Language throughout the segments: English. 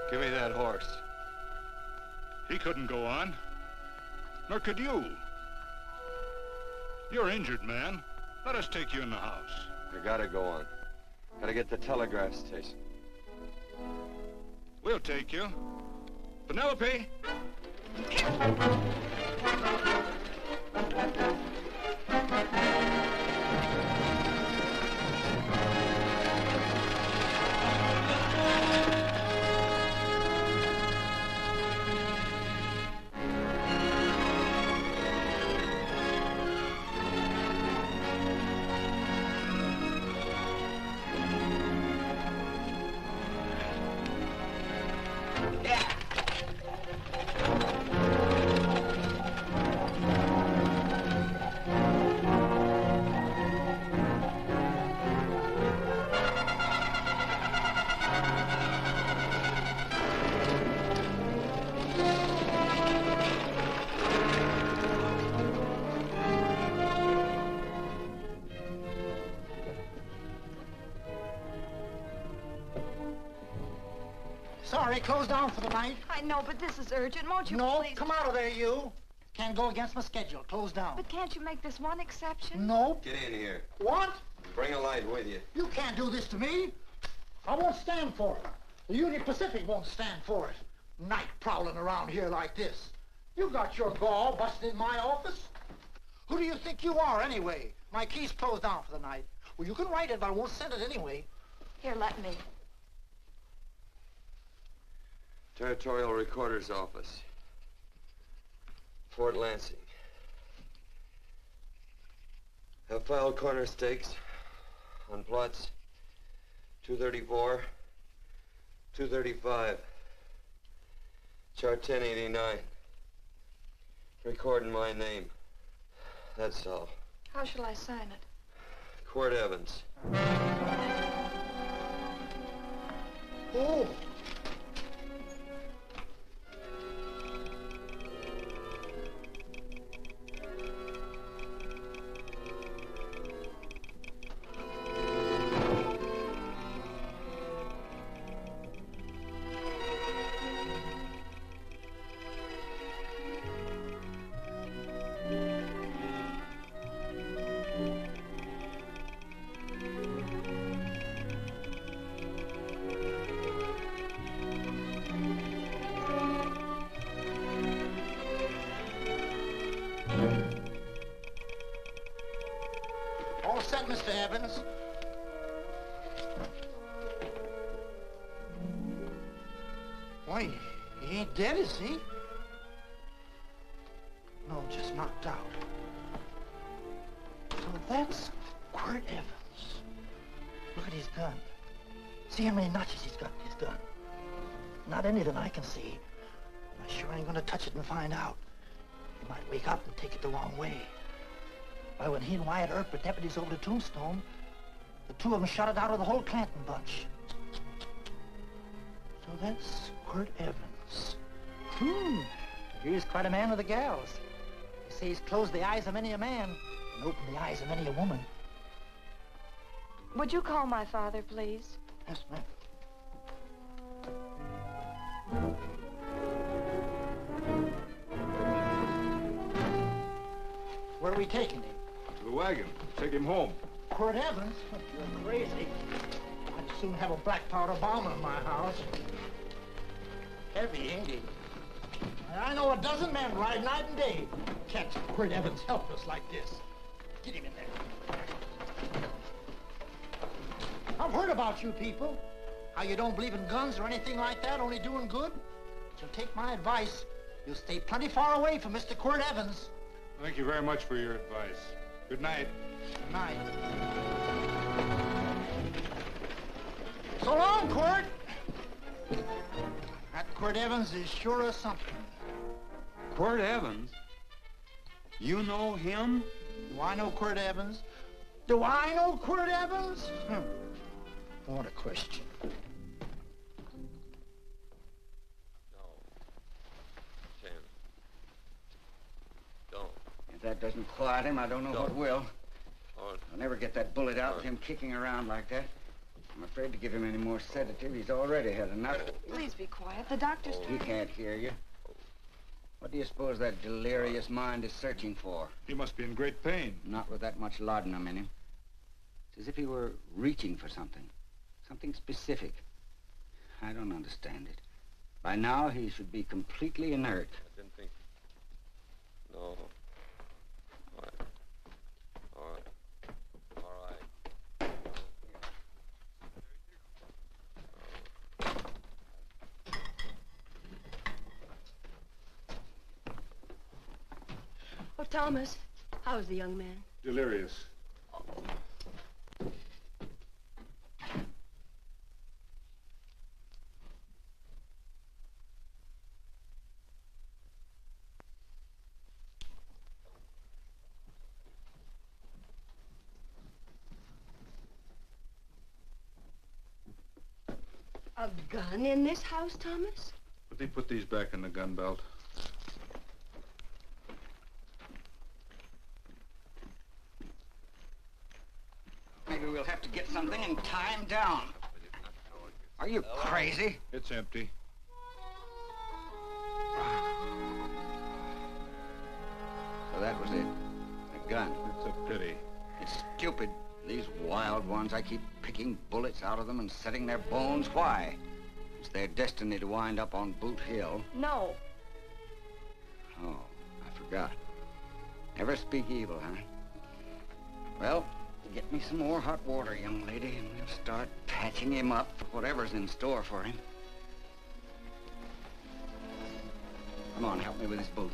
Give me that horse. He couldn't go on. Nor could you. You're injured, man. Let us take you in the house. I gotta go on. Gotta get to the telegraph station. We'll take you. Penelope! Sorry, closed down for the night. I know, but this is urgent. Won't you No, please? come out of there, you. Can't go against my schedule. Closed down. But can't you make this one exception? No. Get in here. What? Bring a light with you. You can't do this to me. I won't stand for it. The Union Pacific won't stand for it. Night prowling around here like this. You got your gall busting in my office? Who do you think you are, anyway? My key's closed down for the night. Well, you can write it, but I won't send it anyway. Here, let me. Territorial Recorder's Office. Fort Lansing. Have filed corner stakes on plots 234, 235, chart 1089. Recording my name. That's all. How shall I sign it? Quirt Evans. Oh. Mr. Evans. Why, he ain't dead, is he? No, just knocked out. So that's Quirt Evans. Look at his gun. See how many notches he's got in his gun. Not any that I can see. I sure ain't gonna touch it and find out. He might wake up and take it the wrong way. Why, when he and Wyatt Earp were deputies over the Tombstone, the two of them shot it out of the whole Clanton bunch. So that's Quirt Evans. He's quite a man with the gals. They say he's closed the eyes of many a man and opened the eyes of many a woman. Would you call my father, please? Yes, ma'am. Where are we taking him? To the wagon. Take him home. Quirt Evans? You're crazy. I'd soon have a black powder bomb in my house. Heavy, ain't he? I know a dozen men ride night and day. Catch Quirt Evans helpless like this. Get him in there. I've heard about you people. How you don't believe in guns or anything like that, only doing good. But you'll take my advice. You'll stay plenty far away from Mr. Quirt Evans. Thank you very much for your advice. Good night. Good night. So long, Quirt. That Quirt Evans is sure of something. Quirt Evans? You know him? Do I know Quirt Evans? Do I know Quirt Evans? What a question. No. Tim. Don't. If that doesn't quiet him, I don't know what will. I'll never get that bullet out with him kicking around like that. I'm afraid to give him any more sedative. He's already had enough. Please be quiet. The doctor's... He can't hear you. What do you suppose that delirious mind is searching for? He must be in great pain. Not with that much laudanum in him. It's as if he were reaching for something. Something specific. I don't understand it. By now, he should be completely inert. I didn't think... No. All right. All right. All right. Oh, Thomas, how's the young man? Delirious. A gun in this house, Thomas? But they put these back in the gun belt. Maybe we'll have to get something and tie him down. Are you crazy? It's empty. So that was it. A gun. It's a pity. It's stupid. These wild ones, I keep picking bullets out of them and setting their bones. Why? It's their destiny to wind up on Boot Hill. No. Oh, I forgot. Never speak evil, huh? Well, get me some more hot water, young lady, and we'll start patching him up for whatever's in store for him. Come on, help me with his boot.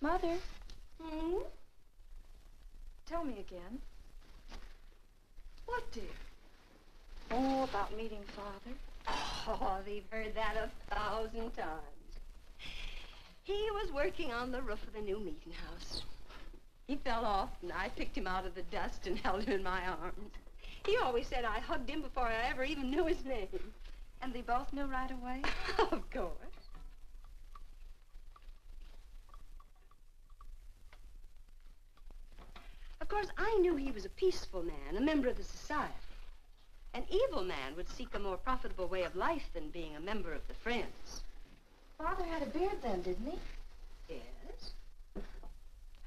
Mother? Tell me again. What, dear? Oh, about meeting Father. Oh, they've heard that 1,000 times. He was working on the roof of the new meeting house. He fell off, and I picked him out of the dust and held him in my arms. He always said I hugged him before I ever even knew his name. And they both knew right away? Of course. Of course, I knew he was a peaceful man, a member of the society. An evil man would seek a more profitable way of life than being a member of the Friends. Father had a beard then, didn't he? Yes.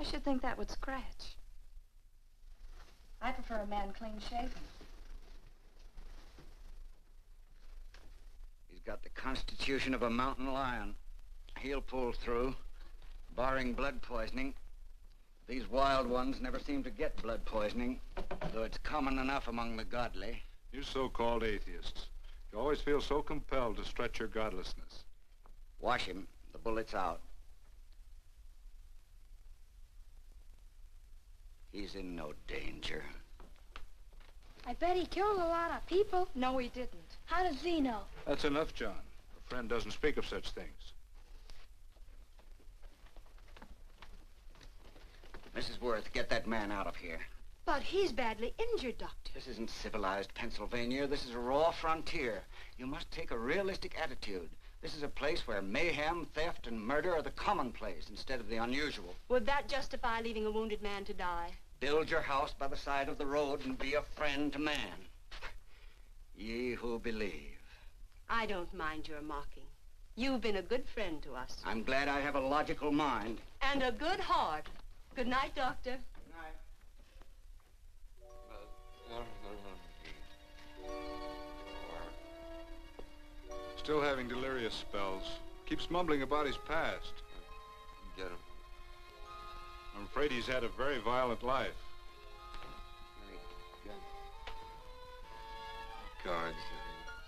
I should think that would scratch. I prefer a man clean-shaven. He's got the constitution of a mountain lion. He'll pull through, barring blood poisoning. These wild ones never seem to get blood poisoning, though it's common enough among the godly. You so-called atheists. You always feel so compelled to stretch your godlessness. Wash him. The bullet's out. He's in no danger. I bet he killed a lot of people. No, he didn't. How does he know? That's enough, John. A friend doesn't speak of such things. Mrs. Worth, get that man out of here. But he's badly injured, Doctor. This isn't civilized Pennsylvania. This is a raw frontier. You must take a realistic attitude. This is a place where mayhem, theft, and murder are the commonplace instead of the unusual. Would that justify leaving a wounded man to die? Build your house by the side of the road and be a friend to man. Ye who believe. I don't mind your mocking. You've been a good friend to us. I'm glad I have a logical mind. And a good heart. Good night, Doctor. Still having delirious spells. Keeps mumbling about his past. Get him. I'm afraid he's had a very violent life. Guards,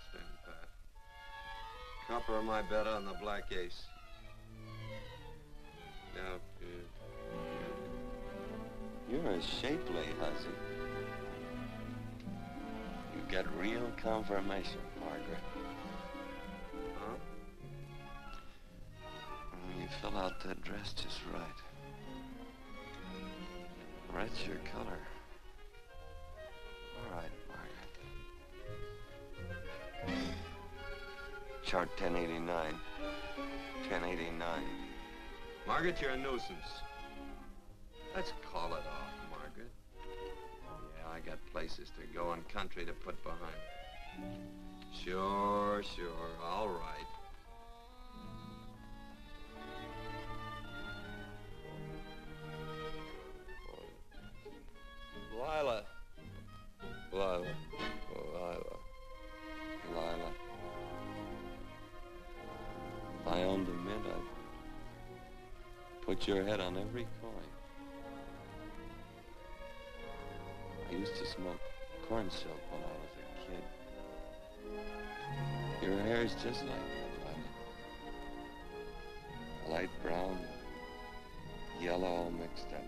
stand pat. Copper on my bed on the black ace. Now, you're a shapely hussy. You get real confirmation, Margaret. Huh? You fill out that dress just right. Red's your color. All right, Margaret. Chart 1089. 1089. Margaret, you're a nuisance. Let's call it off, Margaret. Yeah, I got places to go and country to put behind. Sure, all right. Lila. If I owned a mint, I'd put your head on every coin. I used to smoke corn silk when I was a kid. Your hair's just like that, Lila. Light brown, yellow all mixed up.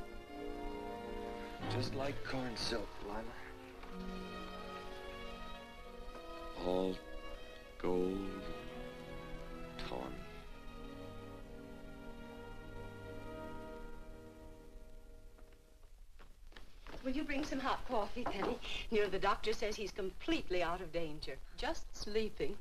Just like corn silk, Lila. All gold, tawny. Will you bring some hot coffee, Penny? The doctor says he's completely out of danger. Just sleeping.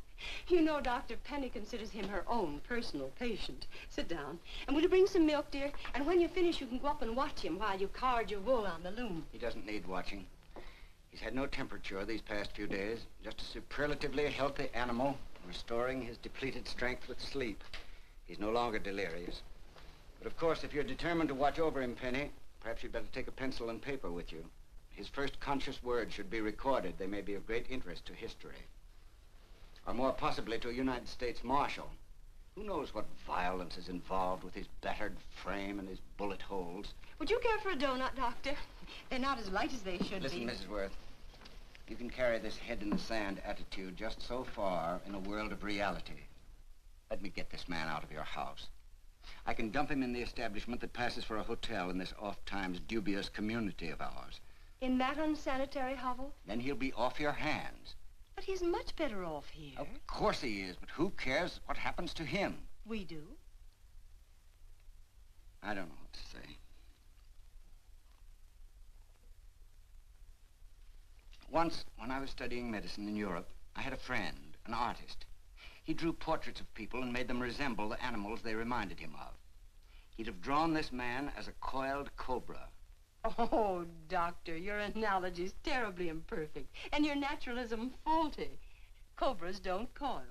You know, Dr. Penny considers him her own personal patient. Sit down. And will you bring some milk, dear? And when you finish, you can go up and watch him while you card your wool on the loom. He doesn't need watching. He's had no temperature these past few days. Just a superlatively healthy animal, restoring his depleted strength with sleep. He's no longer delirious. But of course, if you're determined to watch over him, Penny, perhaps you'd better take a pencil and paper with you. His first conscious words should be recorded. They may be of great interest to history. Or more possibly to a United States Marshal. Who knows what violence is involved with his battered frame and his bullet holes. Would you care for a donut, Doctor? They're not as light as they should Listen, be. Mrs. Worth. You can carry this head-in-the-sand attitude just so far in a world of reality. Let me get this man out of your house. I can dump him in the establishment that passes for a hotel in this oft-times dubious community of ours. In that unsanitary hovel? Then he'll be off your hands. But he's much better off here. Of course he is, but who cares what happens to him? We do. I don't know what to say. Once, when I was studying medicine in Europe, I had a friend, an artist. He drew portraits of people and made them resemble the animals they reminded him of. He'd have drawn this man as a coiled cobra. Oh, Doctor, your analogy's terribly imperfect, and your naturalism faulty. Cobras don't coil.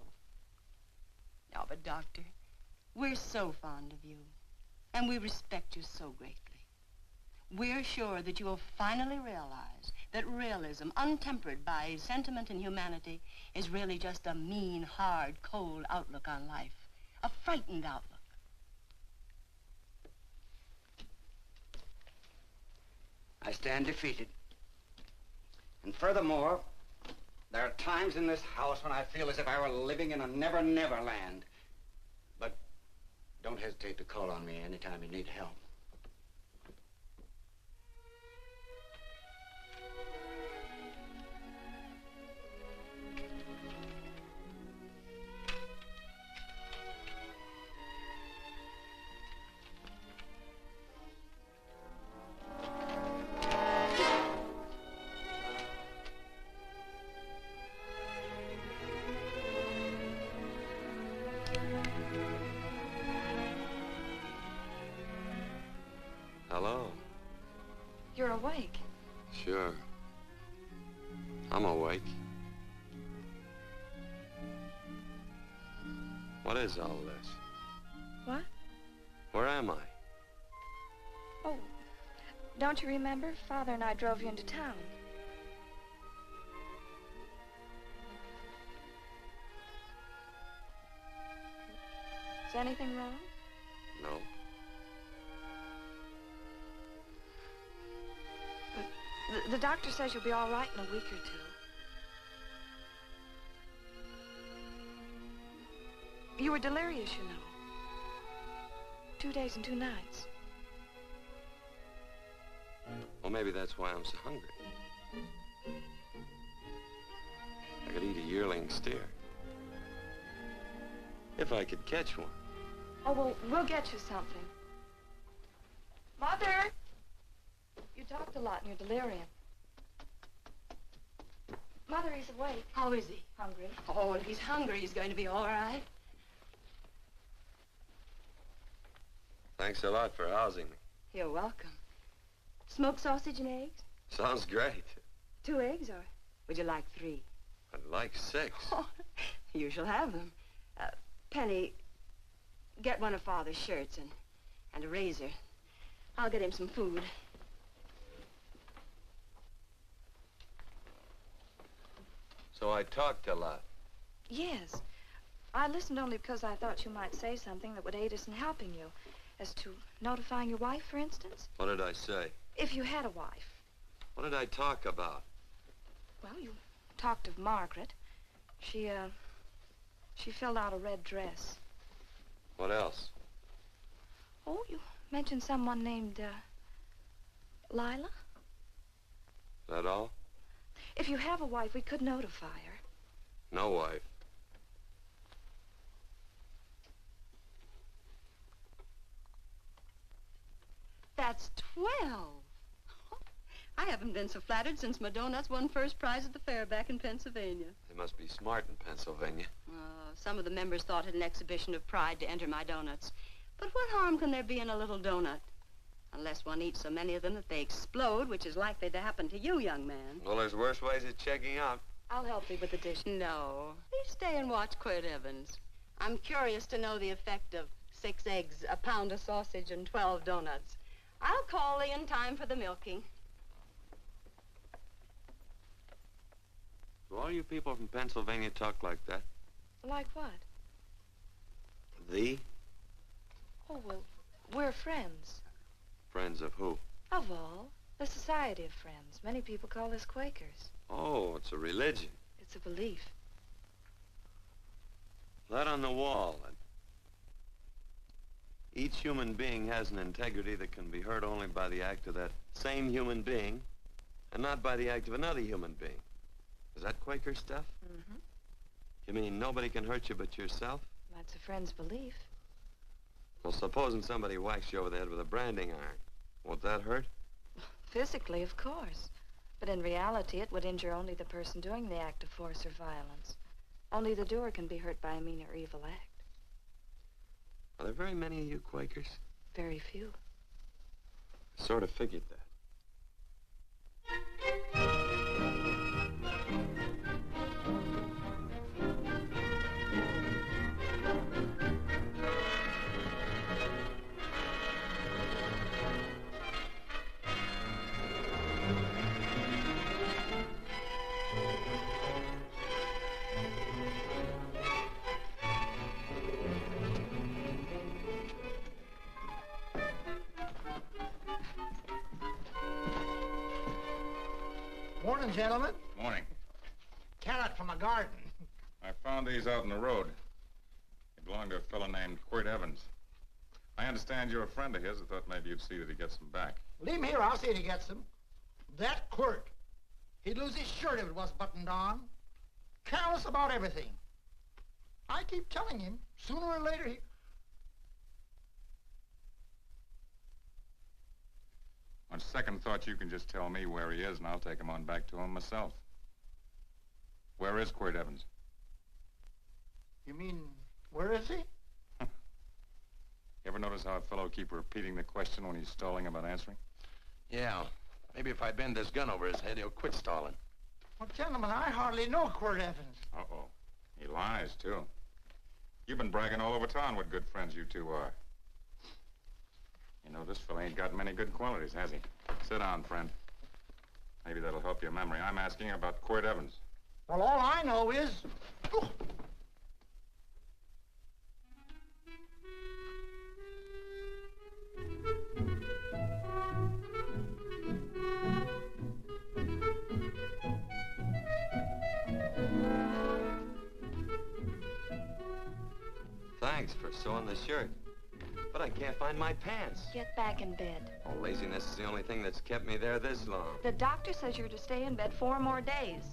No, but Doctor, we're so fond of you, and we respect you so greatly. we're sure that you will finally realize that realism, untempered by sentiment and humanity, is really just a mean, hard, cold outlook on life. A frightened outlook. I stand defeated. And furthermore, there are times in this house when I feel as if I were living in a never-never land. But don't hesitate to call on me anytime you need help. Hello. You're awake. Sure. I'm awake. What is all this? What? Where am I? Oh, don't you remember? Father and I drove you into town. Is anything wrong? No. The doctor says you'll be all right in a week or two. You were delirious, you know. 2 days and 2 nights. Well, maybe that's why I'm so hungry. I could eat a yearling steer. If I could catch one. Oh, well, we'll get you something. Mother! You talked a lot in your delirium. Mother, he's awake. How is he? Hungry. Oh, if he's hungry, he's going to be all right. Thanks a lot for housing me. You're welcome. Smoked sausage and eggs? Sounds great. 2 eggs, or would you like 3? I'd like 6. Oh, you shall have them. Penny, get one of Father's shirts and a razor. I'll get him some food. So I talked a lot. Yes. I listened only because I thought you might say something that would aid us in helping you. As to notifying your wife, for instance. What did I say? If you had a wife. What did I talk about? Well, you talked of Margaret. She filled out a red dress. What else? Oh, you mentioned someone named, Lila? That all? If you have a wife, we could notify her. No wife. That's 12. I haven't been so flattered since my donuts won first prize at the fair back in Pennsylvania. They must be smart in Pennsylvania. Some of the members thought it an exhibition of pride to enter my donuts. But what harm can there be in a little donut? Unless one eats so many of them that they explode, which is likely to happen to you, young man. Well, there's worse ways of checking out. I'll help you with the dish. No. Please stay and watch Quirt Evans. I'm curious to know the effect of 6 eggs, a pound of sausage, and 12 donuts. I'll call thee in time for the milking. Do all you people from Pennsylvania talk like that? Like what? Thee? Oh, well, we're friends. Friends of who? Of all. The Society of Friends. Many people call us Quakers. Oh, it's a religion. It's a belief. That on the wall. Each human being has an integrity that can be hurt only by the act of that same human being, and not by the act of another human being. Is that Quaker stuff? Mm-hmm. You mean nobody can hurt you but yourself? That's a friend's belief. Well, supposing somebody whacks you over the head with a branding iron. Won't that hurt? Physically, of course. But in reality, it would injure only the person doing the act of force or violence. Only the doer can be hurt by a mean or evil act. Are there very many of you Quakers? Very few. I sort of figured that. Morning, gentlemen. Morning. Carrot from a garden. I found these out in the road. They belong to a fellow named Quirt Evans. I understand you're a friend of his. I thought maybe you'd see that he gets them back. Leave him here. I'll see if he gets them. That Quirt. He'd lose his shirt if it was buttoned on. Careless about everything. I keep telling him, sooner or later he... On second thought, you can just tell me where he is, and I'll take him on back to him myself. Where is Quirt Evans? You mean, where is he? You ever notice how a fellow keep repeating the question when he's stalling about answering? Yeah. Maybe if I bend this gun over his head, he'll quit stalling. Well, gentlemen, I hardly know Quirt Evans. Uh-oh. He lies, too. You've been bragging all over town what good friends you two are. You know, this fella ain't got many good qualities, has he? Sit down, friend. Maybe that'll help your memory. I'm asking about Quirt Evans. Well, all I know is... Thanks for sewing the shirt. But I can't find my pants. Get back in bed. Oh, laziness is the only thing that's kept me there this long. The doctor says you're to stay in bed 4 more days.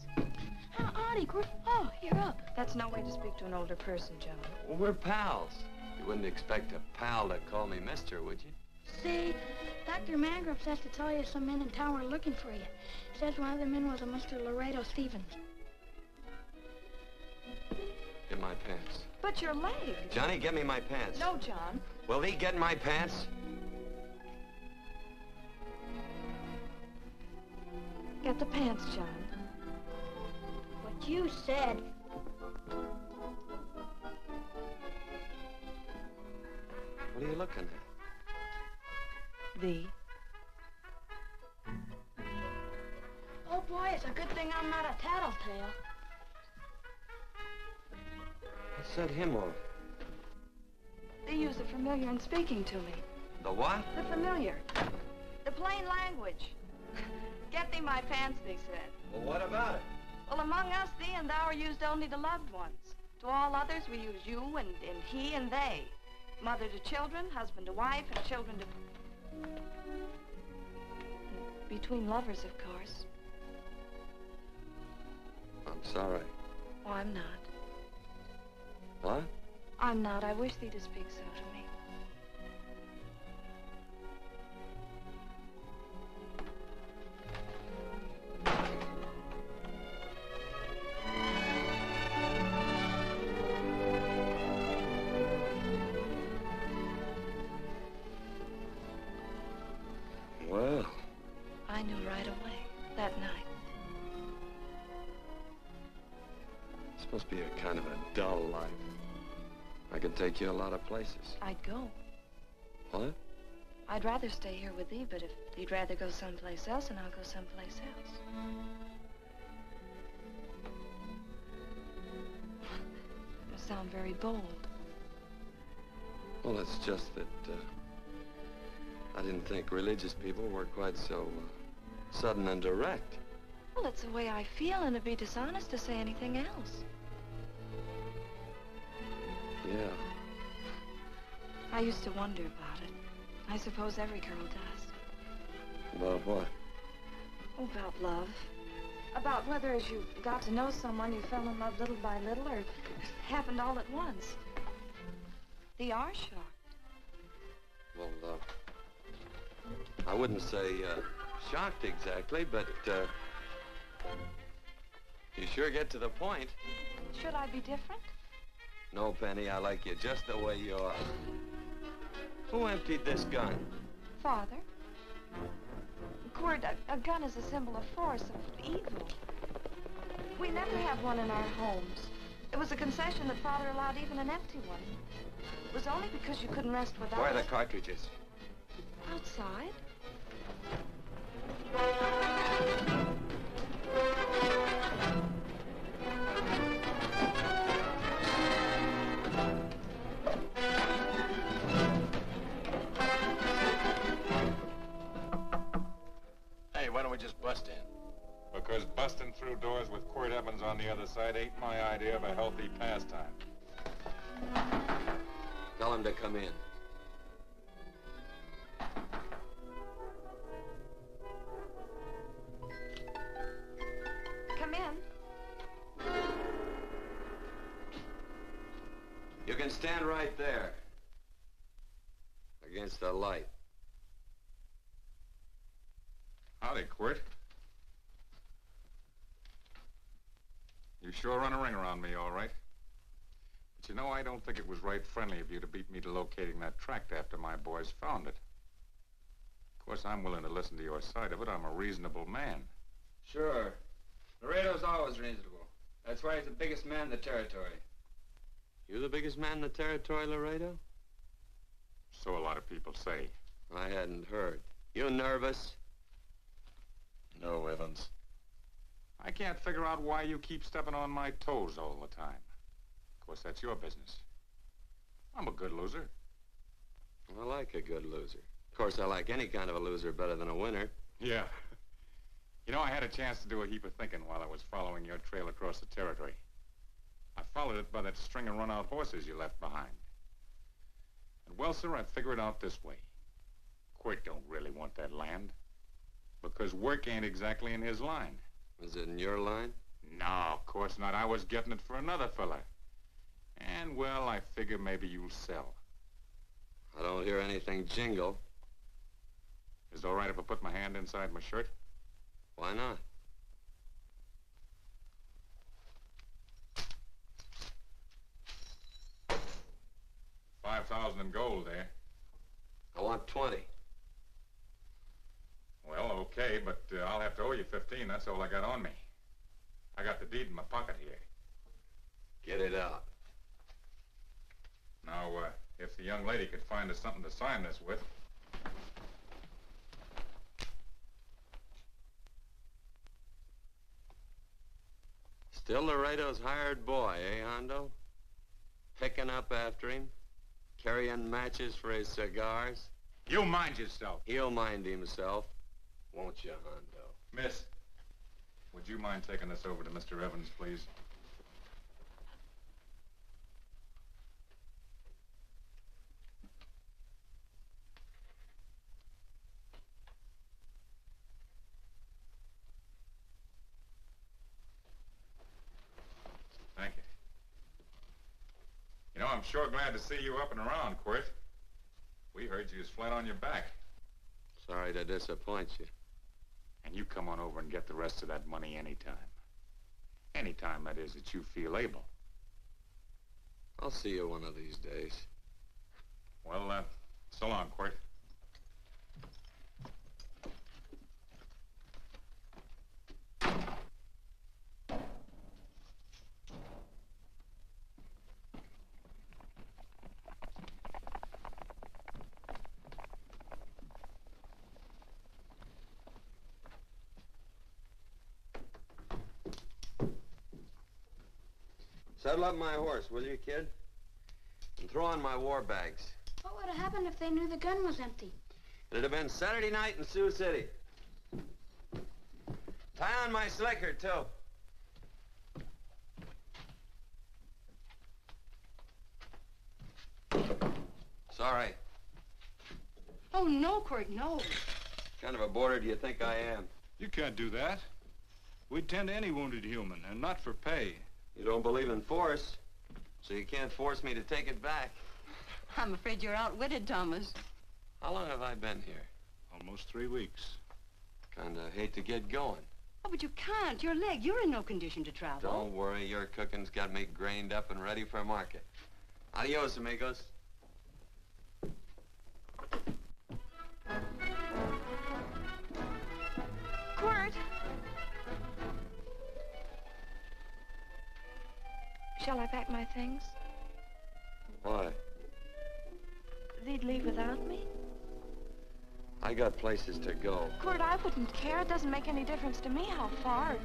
Howdy, Quirt. Oh, you're up. That's no way to speak to an older person, Joan. Well, we're pals. You wouldn't expect a pal to call me mister, would you? Say, Dr. Mangrove says to tell you some men in town were looking for you. Says one of the men was a Mr. Laredo Stevens. Get my pants. But your leg. Johnny, get me my pants. No, John. Will he get my pants? Get the pants, John. What you said. What are you looking at? The. Oh, boy, it's a good thing I'm not a tattletale. What set him off? They use the familiar in speaking to me. The what? The familiar. The plain language. Get thee my pants, they said. Well, what about it? Well, among us, thee and thou are used only to loved ones. To all others, we use you and he and they. Mother to children, husband to wife, and children to... Between lovers, of course. I'm sorry. Oh, I'm not. What? I'm not. I wish thee to speak so to me. Well. I knew right away, that night. It's supposed to be a kind of a dull life. I could take you a lot of places. I'd go. What? I'd rather stay here with thee, but if you'd rather go someplace else, then I'll go someplace else. You sound very bold. Well, it's just that, I didn't think religious people were quite so, sudden and direct. Well, it's the way I feel, and it'd be dishonest to say anything else. Yeah. I used to wonder about it. I suppose every girl does. About what? Oh, about love. About whether as you got to know someone, you fell in love little by little, or it happened all at once. They are shocked. Well, I wouldn't say, shocked exactly, but, you sure get to the point. Should I be different? No, Penny, I like you just the way you are. Who emptied this gun? Father. Quirt, a gun is a symbol of force, of evil. We never have one in our homes. It was a concession that Father allowed even an empty one. It was only because you couldn't rest without Where are it. the cartridges? Outside. Hey, why don't we just bust in? Because busting through doors with Quirt Evans on the other side ain't my idea of a healthy pastime. Tell him to come in. Come in. You can stand right there. Against the light. Howdy, Quirt. You sure run a ring around me, all right. But you know, I don't think it was right friendly of you to beat me to locating that tract after my boys found it. Of course, I'm willing to listen to your side of it. I'm a reasonable man. Sure. Laredo's always reasonable. That's why he's the biggest man in the territory. You the biggest man in the territory, Laredo? So a lot of people say. I hadn't heard. You nervous? No, Evans. I can't figure out why you keep stepping on my toes all the time. Of course, that's your business. I'm a good loser. I like a good loser. Of course, I like any kind of a loser better than a winner. Yeah. You know, I had a chance to do a heap of thinking while I was following your trail across the territory. I followed it by that string of run-out horses you left behind. And, well, sir, I figured it out this way. Quirt don't really want that land. Because work ain't exactly in his line. Is it in your line? No, of course not. I was getting it for another fella. And, well, I figure maybe you'll sell. I don't hear anything jingle. Is it all right if I put my hand inside my shirt? Why not? $5,000 in gold there. I want 20. Well, okay, but I'll have to owe you 15. That's all I got on me. I got the deed in my pocket here. Get it out. Now, if the young lady could find us something to sign this with. Still Laredo's hired boy, eh, Hondo? Picking up after him? Carrying matches for his cigars? You mind yourself. He'll mind himself. Won't you, Hondo? Miss, would you mind taking this over to Mr. Evans, please? Thank you. You know, I'm sure glad to see you up and around, Quirt. We heard you was flat on your back. Sorry to disappoint you. And you come on over and get the rest of that money anytime. Anytime, that is, that you feel able. I'll see you one of these days. Well, so long, Quirt. Saddle up my horse, will you, kid? And throw on my war bags. What would have happened if they knew the gun was empty? It'd have been Saturday night in Sioux City. Tie on my slicker, too. Sorry. Oh, no, Quirt, no. What kind of a boarder do you think I am? You can't do that. We'd tend to any wounded human, and not for pay. You don't believe in force, so you can't force me to take it back. I'm afraid you're outwitted, Thomas. How long have I been here? Almost 3 weeks. Kinda hate to get going. Oh, but you can't. Your leg, you're in no condition to travel. Don't worry, your cooking's got me grained up and ready for market. Adios, amigos. Quirt! Shall I pack my things? Why? They'd leave without me? I got places to go. Quirt, I wouldn't care. It doesn't make any difference to me how far.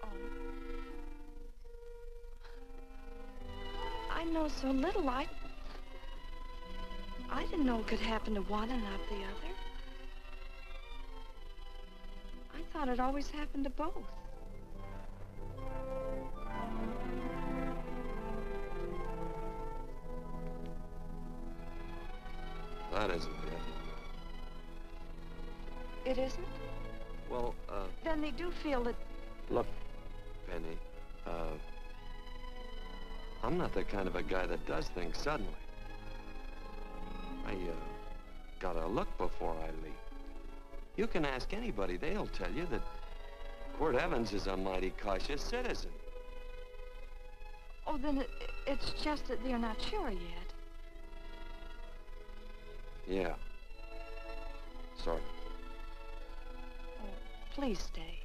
Oh. I know so little. I didn't know it could happen to one and not the other. thought it always happened to both. That isn't it. It isn't? Well, Then they do feel that... Look, Penny, I'm not the kind of a guy that does things suddenly. I, gotta look before I leap. You can ask anybody, they'll tell you that Quirt Evans is a mighty cautious citizen. Oh, then it's just that they're not sure yet. Yeah. Sort of. Oh, please stay.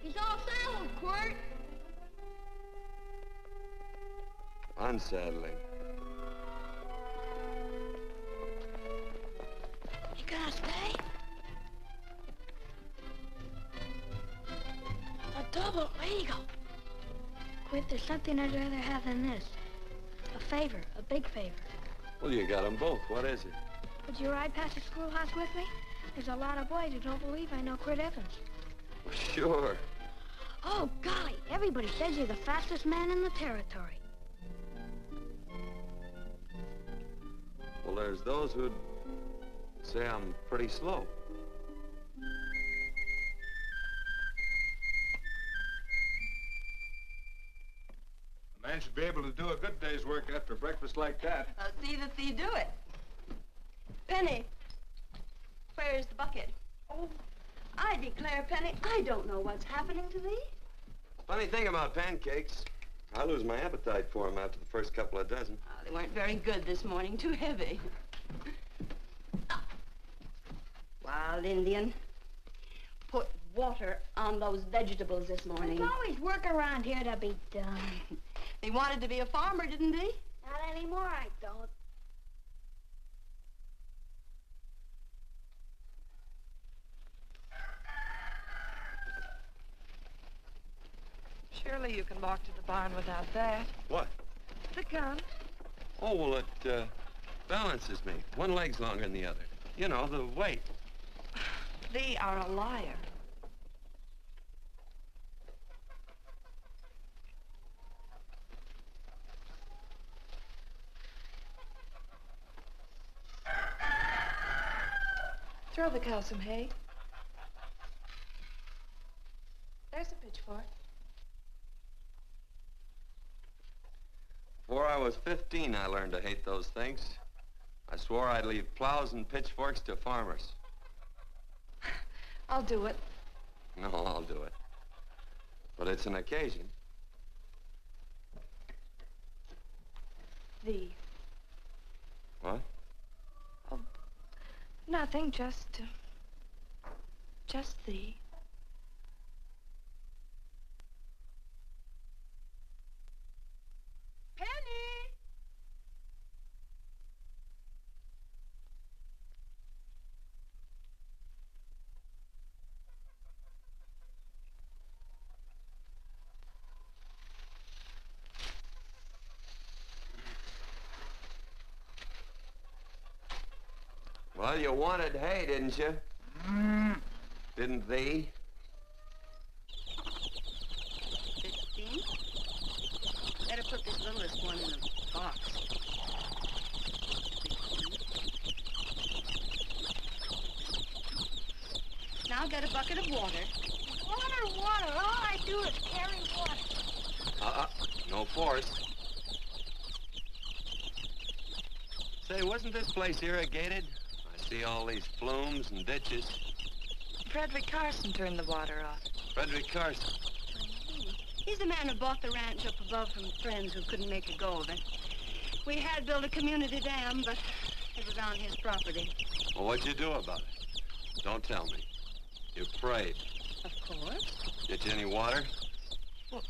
He's all saddled, Quirt. Unsettling. You gonna stay? A double eagle. Quit, there's something I'd rather have than this. A favor, a big favor. Well, you got them both. What is it? Would you ride past the schoolhouse with me? There's a lot of boys who don't believe I know Quirt Evans. Well, sure. Oh, golly, everybody says you're the fastest man in the territory. Well, there's those who'd say I'm pretty slow. A man should be able to do a good day's work after breakfast like that. I'll see that thee do it. Penny, where's the bucket? Oh, I declare, Penny, I don't know what's happening to thee. Funny thing about pancakes, I lose my appetite for them after the first couple of dozen. Oh, they weren't very good this morning, too heavy. Wild Indian, put water on those vegetables this morning. There's always work around here to be done. He wanted to be a farmer, didn't he? Not anymore, I don't. Surely you can walk to the barn without that. What? The gun. Oh, well, it balances me. One leg's longer than the other. You know, the weight. Thee are a liar. Throw the cow some hay. There's a pitchfork. Before I was 15, I learned to hate those things. I swore I'd leave plows and pitchforks to farmers. I'll do it. No, I'll do it. But it's an occasion. Thee. What? Oh, nothing, just thee. Penny! Well, you wanted hay, didn't you? Didn't thee? 15? Better put this littlest one in a box. 16. Now get a bucket of water. Water. All I do is carry water. No force. Say, wasn't this place irrigated? I see all these flumes and ditches. Frederick Carson turned the water off. Frederick Carson. He's the man who bought the ranch up above from friends who couldn't make a go of it. We had built a community dam, but it was on his property. Well, what'd you do about it? Don't tell me. You prayed. Of course. Get you any water? Well,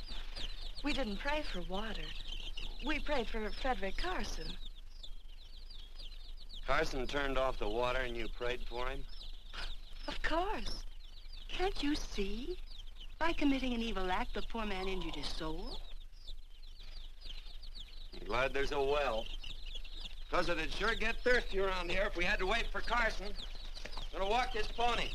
we didn't pray for water. We prayed for Frederick Carson. Carson turned off the water and you prayed for him? Of course. Can't you see? By committing an evil act, the poor man injured his soul. I'm glad there's a well. Because it'd sure get thirsty around here if we had to wait for Carson. Gonna walk this pony.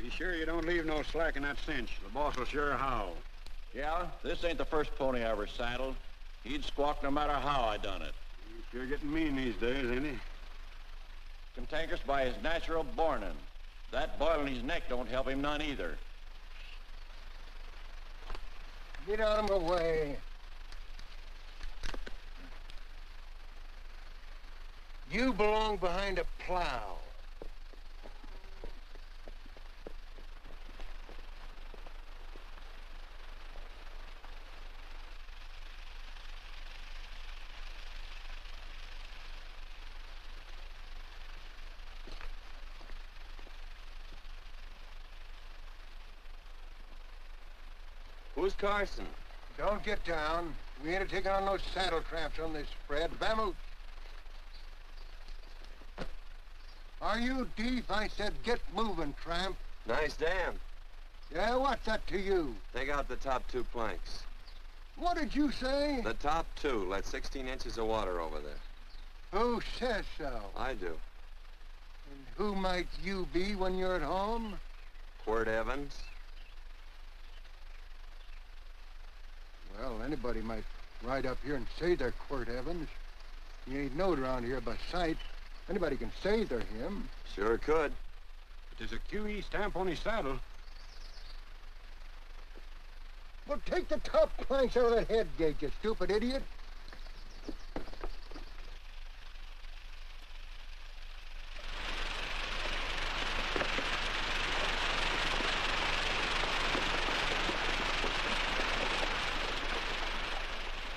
Be sure you don't leave no slack in that cinch. The boss will sure howl. Yeah, this ain't the first pony I ever saddled. He'd squawk no matter how I done it. He's sure getting mean these days, ain't he? Cantankerous by his natural bornin'. That boil in his neck don't help him none either. Get out of my way. You belong behind a plow. Who's Carson? Don't get down. We ain't taking on no saddle tramps on this spread. Vamoose. Are you deef? I said get moving, tramp. Nice dam. Yeah, what's that to you? Take out the top 2 planks. What did you say? The top 2. Let 16 inches of water over there. Who says so? I do. And who might you be when you're at home? Quirt Evans. Well, anybody might ride up here and say they're Quirt Evans. He ain't knowed around here by sight. Anybody can say they're him. Sure could. But there's a QE stamp on his saddle. Well, take the top planks out of that head gate, you stupid idiot.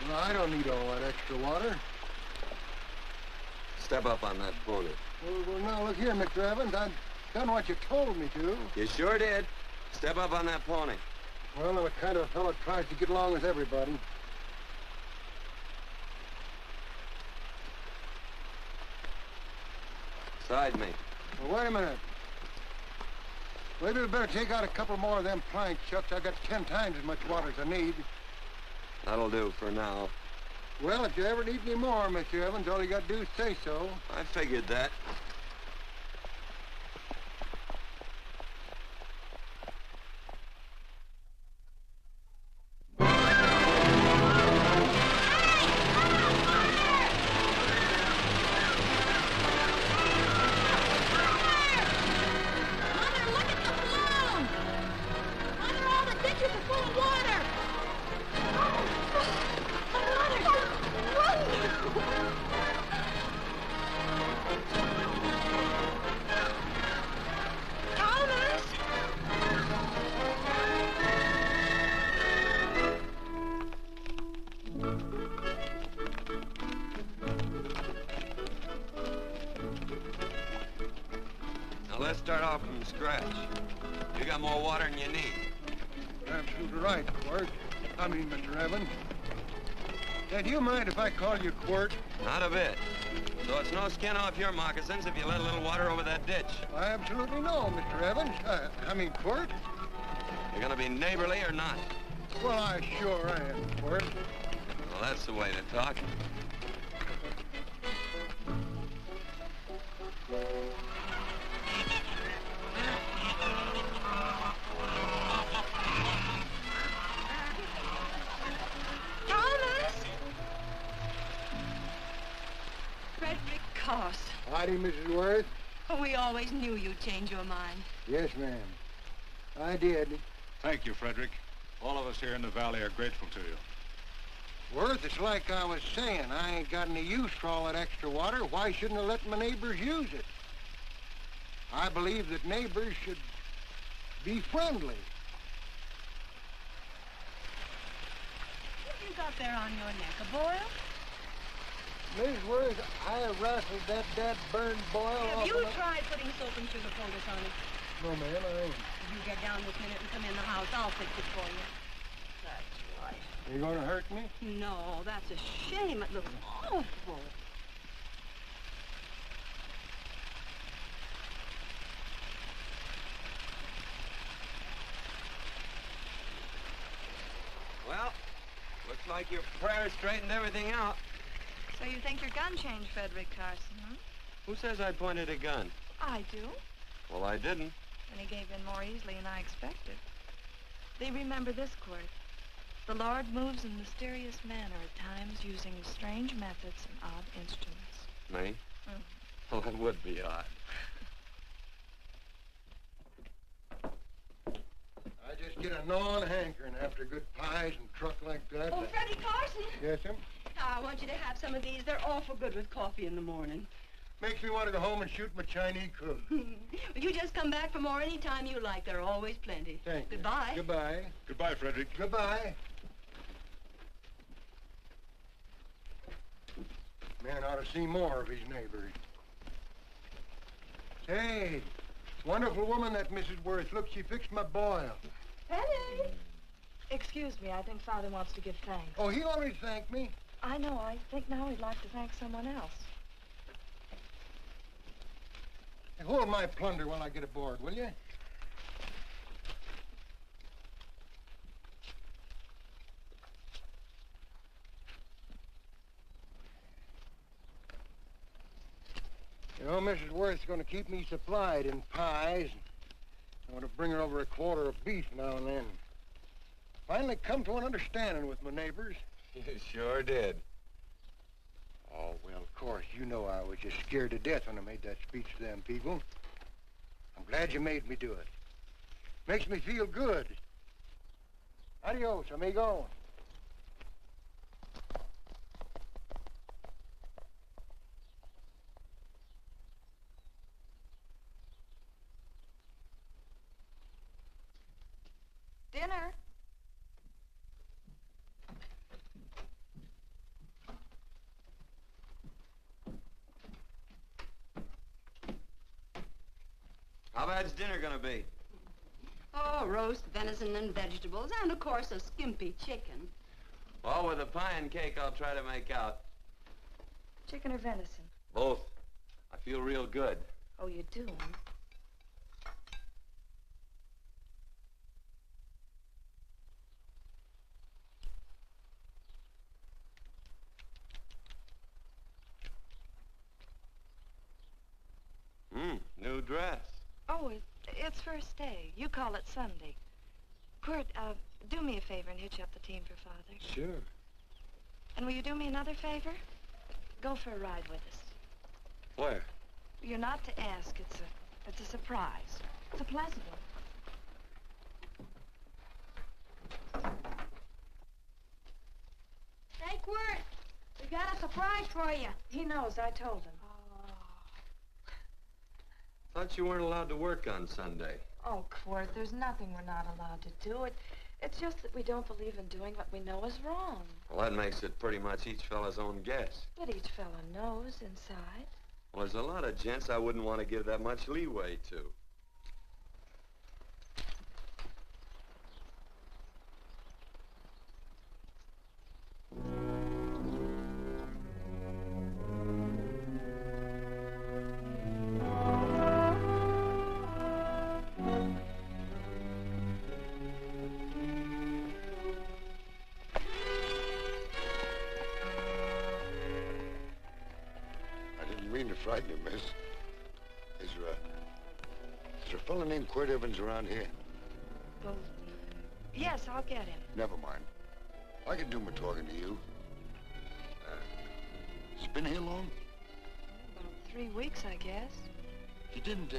No, I don't need all that extra water. Step up on that pony. Well, now, look here, Mr. Evans. I've done what you told me to. You sure did. Step up on that pony. Well, I'm a kind of a fellow that tries to get along with everybody. Side me. Well, wait a minute. Maybe we better take out a couple more of them planks, Chucks. I got 10 times as much water as I need. That'll do for now. Well, if you ever need any more, Mr. Evans, all you got to do is say so. I figured that. Let's start off from scratch. You got more water than you need. You're absolutely right, Quirt. I mean, Mr. Evans. Yeah, do you mind if I call you Quirt? Not a bit. So it's no skin off your moccasins if you let a little water over that ditch. I absolutely know, Mr. Evans. I mean, Quirt. You're gonna be neighborly or not? Well, I sure am, Quirt. Well, that's the way to talk. Howdy, Mrs. Worth. Oh, we always knew you'd change your mind. Yes, ma'am. I did. Thank you, Frederick. All of us here in the valley are grateful to you. Worth, it's like I was saying. I ain't got any use for all that extra water. Why shouldn't I let my neighbors use it? I believe that neighbors should be friendly. What you got there on your neck, a boil? Mrs. Worth, I rustled that burned boil Have off you of the- tried putting soap and sugar poultice on it? No, ma'am, I ain't. You get down this minute and come in the house. I'll fix it for you. That's right. Are you gonna hurt me? No, that's a shame. It looks awful. Well, looks like your prayers straightened everything out. So you think your gun changed, Frederick Carson, huh? Who says I pointed a gun? I do. Well, I didn't. and he gave in more easily than I expected. They remember this, Quirt. The Lord moves in mysterious manner at times, using strange methods and odd instruments. Me? Well, that would be odd. I just get a gnawing hankering after good pies and truck like that. Oh, Freddie Carson. Yes, ma'am? I want you to have some of these. They're awful good with coffee in the morning. Makes me want to go home and shoot my Chinese cook. You just come back for more any time you like. There are always plenty. Thank you. Goodbye. Goodbye. Goodbye, Frederick. Goodbye. Man ought to see more of his neighbors. Say, wonderful woman, that Mrs. Worth. Look, she fixed my boil. Penny! Excuse me, I think Father wants to give thanks. Oh, he already thanked me. I know. I think now he'd like to thank someone else. Hey, hold my plunder while I get aboard, will you? You know, Mrs. Worth's going to keep me supplied in pies. I want to bring her over a quarter of beef now and then. Finally come to an understanding with my neighbors. You sure did. Oh, well, of course, you know I was just scared to death when I made that speech to them people. I'm glad you made me do it. Makes me feel good. Adios, amigo. Dinner. How bad's dinner gonna be? Oh, roast venison and vegetables, and, of course, a skimpy chicken. Well, with a pie and cake, I'll try to make out. Chicken or venison? Both. I feel real good. Oh, you do, huh? New dress. Oh, it's first day. You call it Sunday. Quirt, do me a favor and hitch up the team for Father. Sure. And will you do me another favor? Go for a ride with us. Where? You're not to ask. It's a surprise. It's a pleasant one. Hey, Quirt, we got a surprise for you. He knows. I told him. Thought you weren't allowed to work on Sunday. Oh, Quirt, there's nothing we're not allowed to do. It's just that we don't believe in doing what we know is wrong. Well, that makes it pretty much each fella's own guess. But each fella knows inside. Well, there's a lot of gents I wouldn't want to give that much leeway to. Frighten you, miss. Is there a fella named Quirt Evans around here? Well, yes, I'll get him. Never mind. I can do my talking to you. He's been here long? About 3 weeks, I guess. He didn't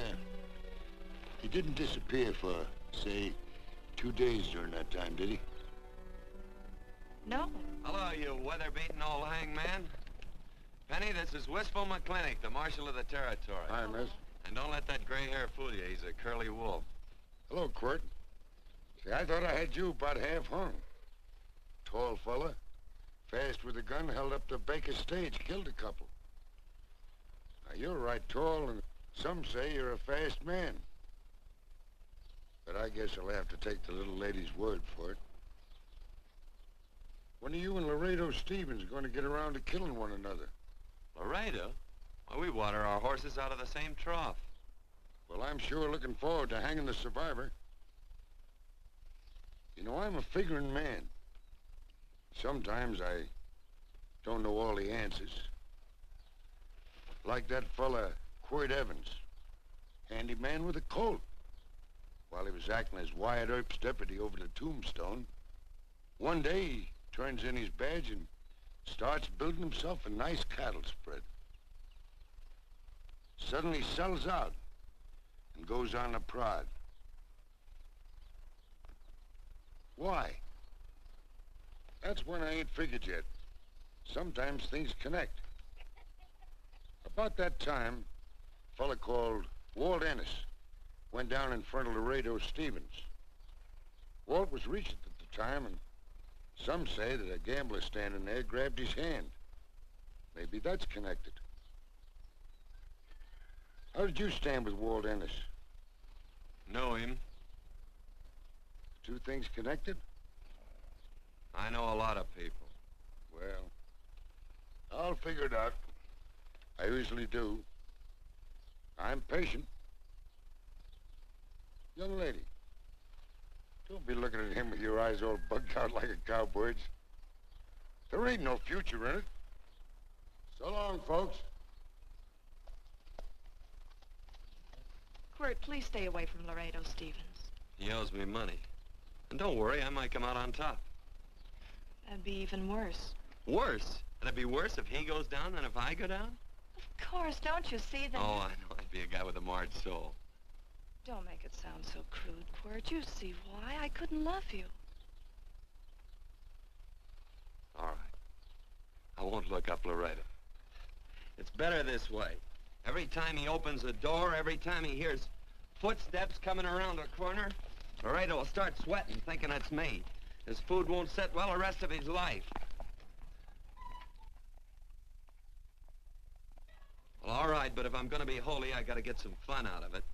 disappear for, say, 2 days during that time, did he? No. Hello, you weather-beaten old hangman. Penny, this is Wistful McClintock, the Marshal of the Territory. Hi, miss. And don't let that gray hair fool you. He's a curly wolf. Hello, Quirt. See, I thought I had you about half hung. Tall fella, fast with a gun, held up the Baker stage, killed a couple. Now, you're right tall, and some say you're a fast man. But I guess I'll have to take the little lady's word for it. When are you and Laredo Stevens going to get around to killing one another? Laredo? Well, we water our horses out of the same trough. Well, I'm sure looking forward to hanging the survivor. You know, I'm a figuring man. Sometimes I don't know all the answers. Like that fella, Quirt Evans. Handy man with a Colt. while he was acting as Wyatt Earp's deputy over the Tombstone. One day, he turns in his badge and starts building himself a nice cattle spread. Suddenly sells out and goes on a prod. Why? That's one I ain't figured yet. Sometimes things connect. About that time, a fella called Walt Ennis went down in front of Laredo Stevens. Walt was regent at the time, and some say that a gambler standing there grabbed his hand. Maybe that's connected. How did you stand with Walt Ennis? Know him. Two things connected? I know a lot of people. Well, I'll figure it out. I usually do. I'm patient. Young lady, don't be looking at him with your eyes all bugged out like a cowbird's. There ain't no future in it. So long, folks. Quirt, please stay away from Laredo Stevens. He owes me money. And don't worry, I might come out on top. That'd be even worse. Worse? It'd be worse if he goes down than if I go down? Of course, don't you see that? Oh, I know. I'd be a guy with a marred soul. Don't make it sound so crude, Quirt. You see why. I couldn't love you. All right. I won't look up Laredo. It's better this way. Every time he opens the door, every time he hears footsteps coming around the corner, Laredo will start sweating, thinking it's me. His food won't sit well the rest of his life. Well, all right, but if I'm gonna be holy, I gotta get some fun out of it.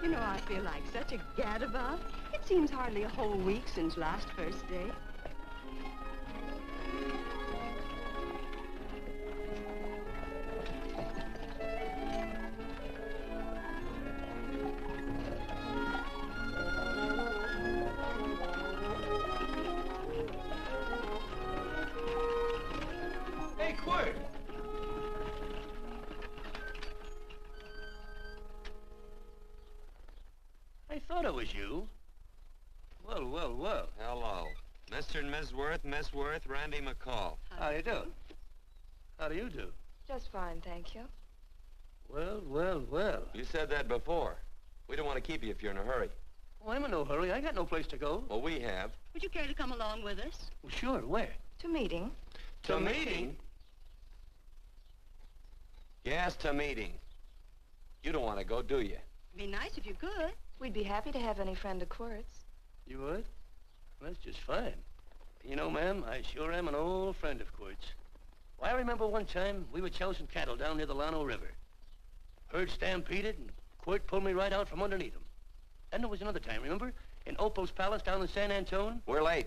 You know, I feel like such a gadabout. It seems hardly a whole week since last first day. Hey, Quirt! I thought it was you. Well, well, well. Hello. Mr. and Miss Worth, Randy McCall. How you do? How do you do? Just fine, thank you. Well, well, well. You said that before. We don't want to keep you if you're in a hurry. Oh, I'm in no hurry. I got no place to go. Well, we have. Would you care to come along with us? Well, sure, where? To meeting. To meeting? Yes, to meeting. You don't want to go, do you? Be nice if you could. We'd be happy to have any friend of Quirt's. You would? Well, that's just fine. You know, ma'am, I sure am an old friend of Quirt's. Why, I remember one time we were chousing cattle down near the Llano River. Herd stampeded, and Quirt pulled me right out from underneath him. Then there was another time, remember? In Opal's Palace down in San Antone? We're late.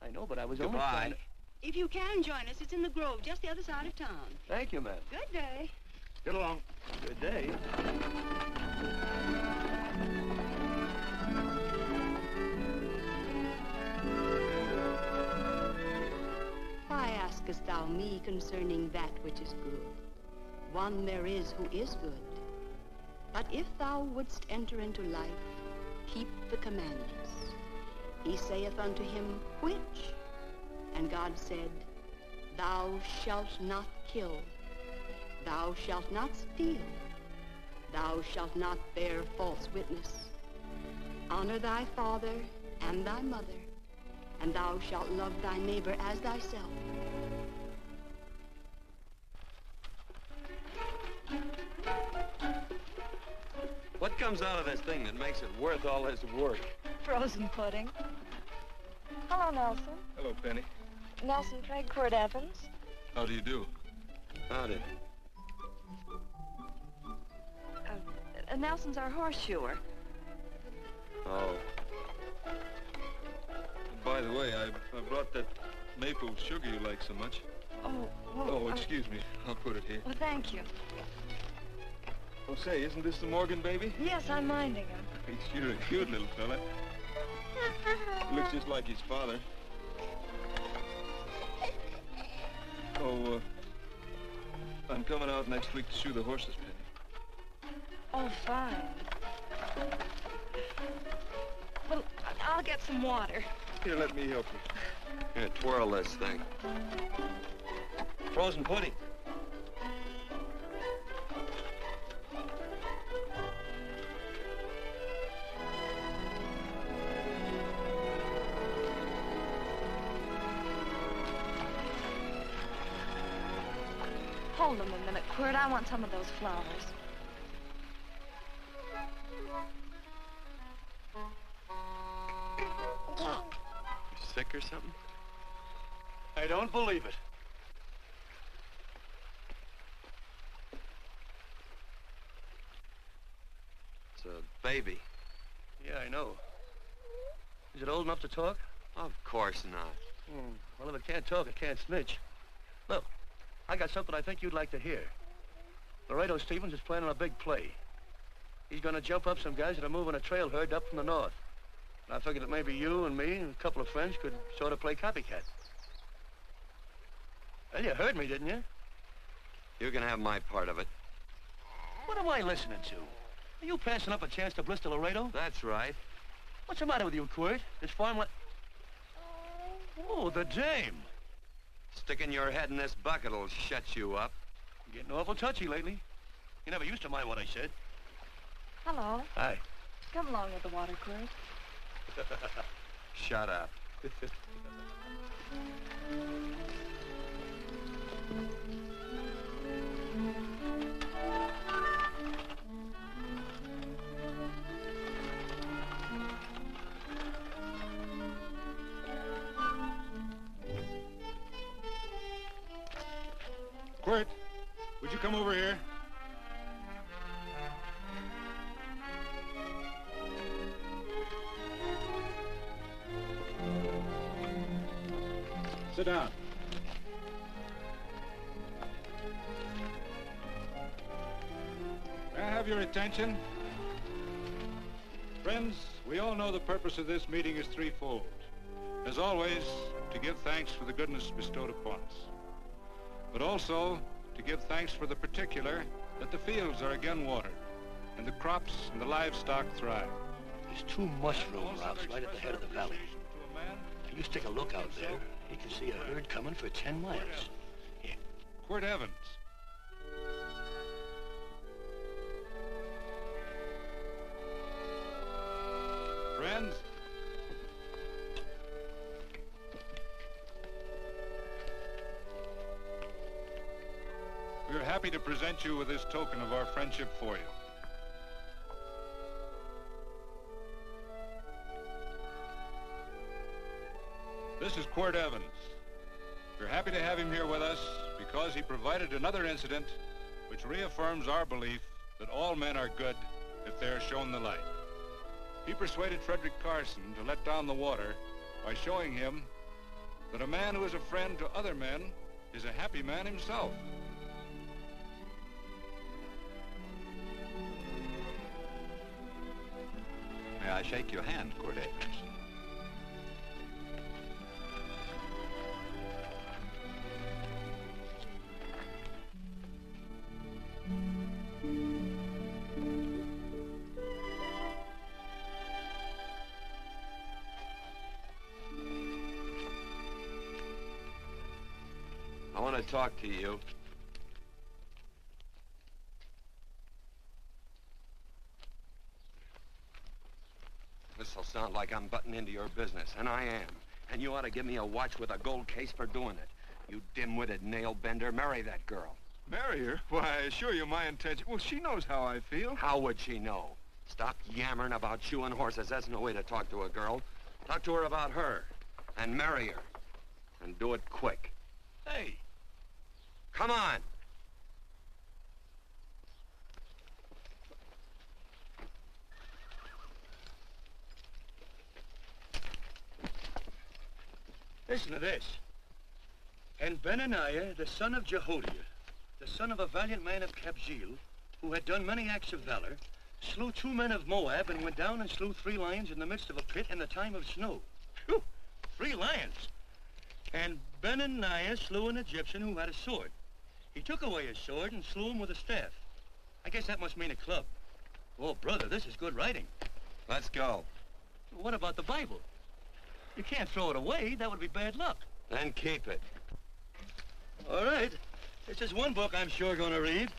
I know, but I was Goodbye. only trying to... If you can join us, it's in the Grove, just the other side of town. Thank you, ma'am. Good day. Get along. Good day. Why askest thou me concerning that which is good? One there is who is good. But if thou wouldst enter into life, keep the commandments. He saith unto him, which? And God said, thou shalt not kill. Thou shalt not steal. Thou shalt not bear false witness. Honor thy father and thy mother, and thou shalt love thy neighbor as thyself. What comes out of this thing that makes it worth all this work? Frozen pudding. Hello, Nelson. Hello, Penny. Nelson Craig, Quirt Evans. How do you do? Howdy. Nelson's our horseshoer. Oh. By the way, I brought that maple sugar you like so much. Oh, well, Oh, excuse me. I'll put it here. Well, thank you. Oh, say, isn't this the Morgan baby? Yes, I'm minding him. He's sure a cute little fella. He looks just like his father. Oh, I'm coming out next week to shoe the horses, Penny. Oh, fine. Well, I'll get some water. Here, let me help you. Here, twirl this thing. Frozen pudding. Hold them a minute, Quirt. I want some of those flowers. You sick or something? I don't believe it. It's a baby. Yeah, I know. Is it old enough to talk? Of course not. Well, if it can't talk, it can't snitch. Look, I got something I think you'd like to hear. Laredo Stevens is planning a big play. He's gonna jump up some guys that are moving a trail herd up from the north. And I figured that maybe you and me and a couple of friends could sort of play copycat. Well, you heard me, didn't you? You can have my part of it. What am I listening to? Are you passing up a chance to blister Laredo? That's right. What's the matter with you, Quirt? This farm what? Oh, the dame. Sticking your head in this bucket will shut you up. You're getting awful touchy lately. You never used to mind what I said. Hello. Hi. Come along with the water, Quirt. Shut up. Quirt, would you come over here? Sit down. May I have your attention? Friends, we all know the purpose of this meeting is threefold. As always, to give thanks for the goodness bestowed upon us, but also to give thanks for the particular that the fields are again watered and the crops and the livestock thrive. There's two mushroom rocks right at the head of the valley. If you stick a look out there, you can see a herd coming for 10 miles. Here. Quirt Evans. Friends, we are happy to present you with this token of our friendship for you. This is Quirt Evans. We're happy to have him here with us because he provided another incident which reaffirms our belief that all men are good if they are shown the light. He persuaded Frederick Carson to let down the water by showing him that a man who is a friend to other men is a happy man himself. May I shake your hand, Quirt Evans? I want to talk to you. This'll sound like I'm butting into your business, and I am. And you ought to give me a watch with a gold case for doing it. You dim-witted nail-bender, marry that girl. Marry her? Why, I assure you my intention... Well, she knows how I feel. How would she know? Stop yammering about shoeing horses. That's no way to talk to a girl. Talk to her about her, and marry her. And do it quick. Hey. Come on. Listen to this. And Benaniah, the son of Jehoiada, the son of a valiant man of Kabzeel, who had done many acts of valor, slew 2 men of Moab and went down and slew 3 lions in the midst of a pit in the time of snow. Phew, 3 lions. And Benaniah slew an Egyptian who had a sword. He took away his sword and slew him with a staff. I guess that must mean a club. Oh, brother, this is good writing. Let's go. What about the Bible? You can't throw it away. That would be bad luck. Then keep it. All right. This is one book I'm sure going to read.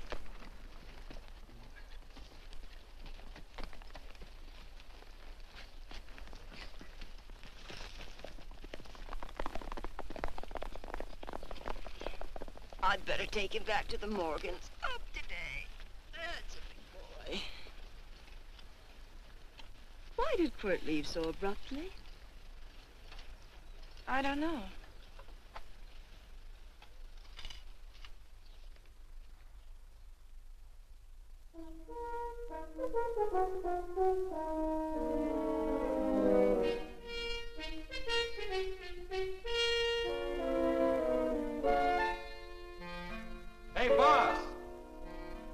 I'd better take him back to the Morgans. Up today. That's a big boy. Why did Quirt leave so abruptly? I don't know. Hey, boss.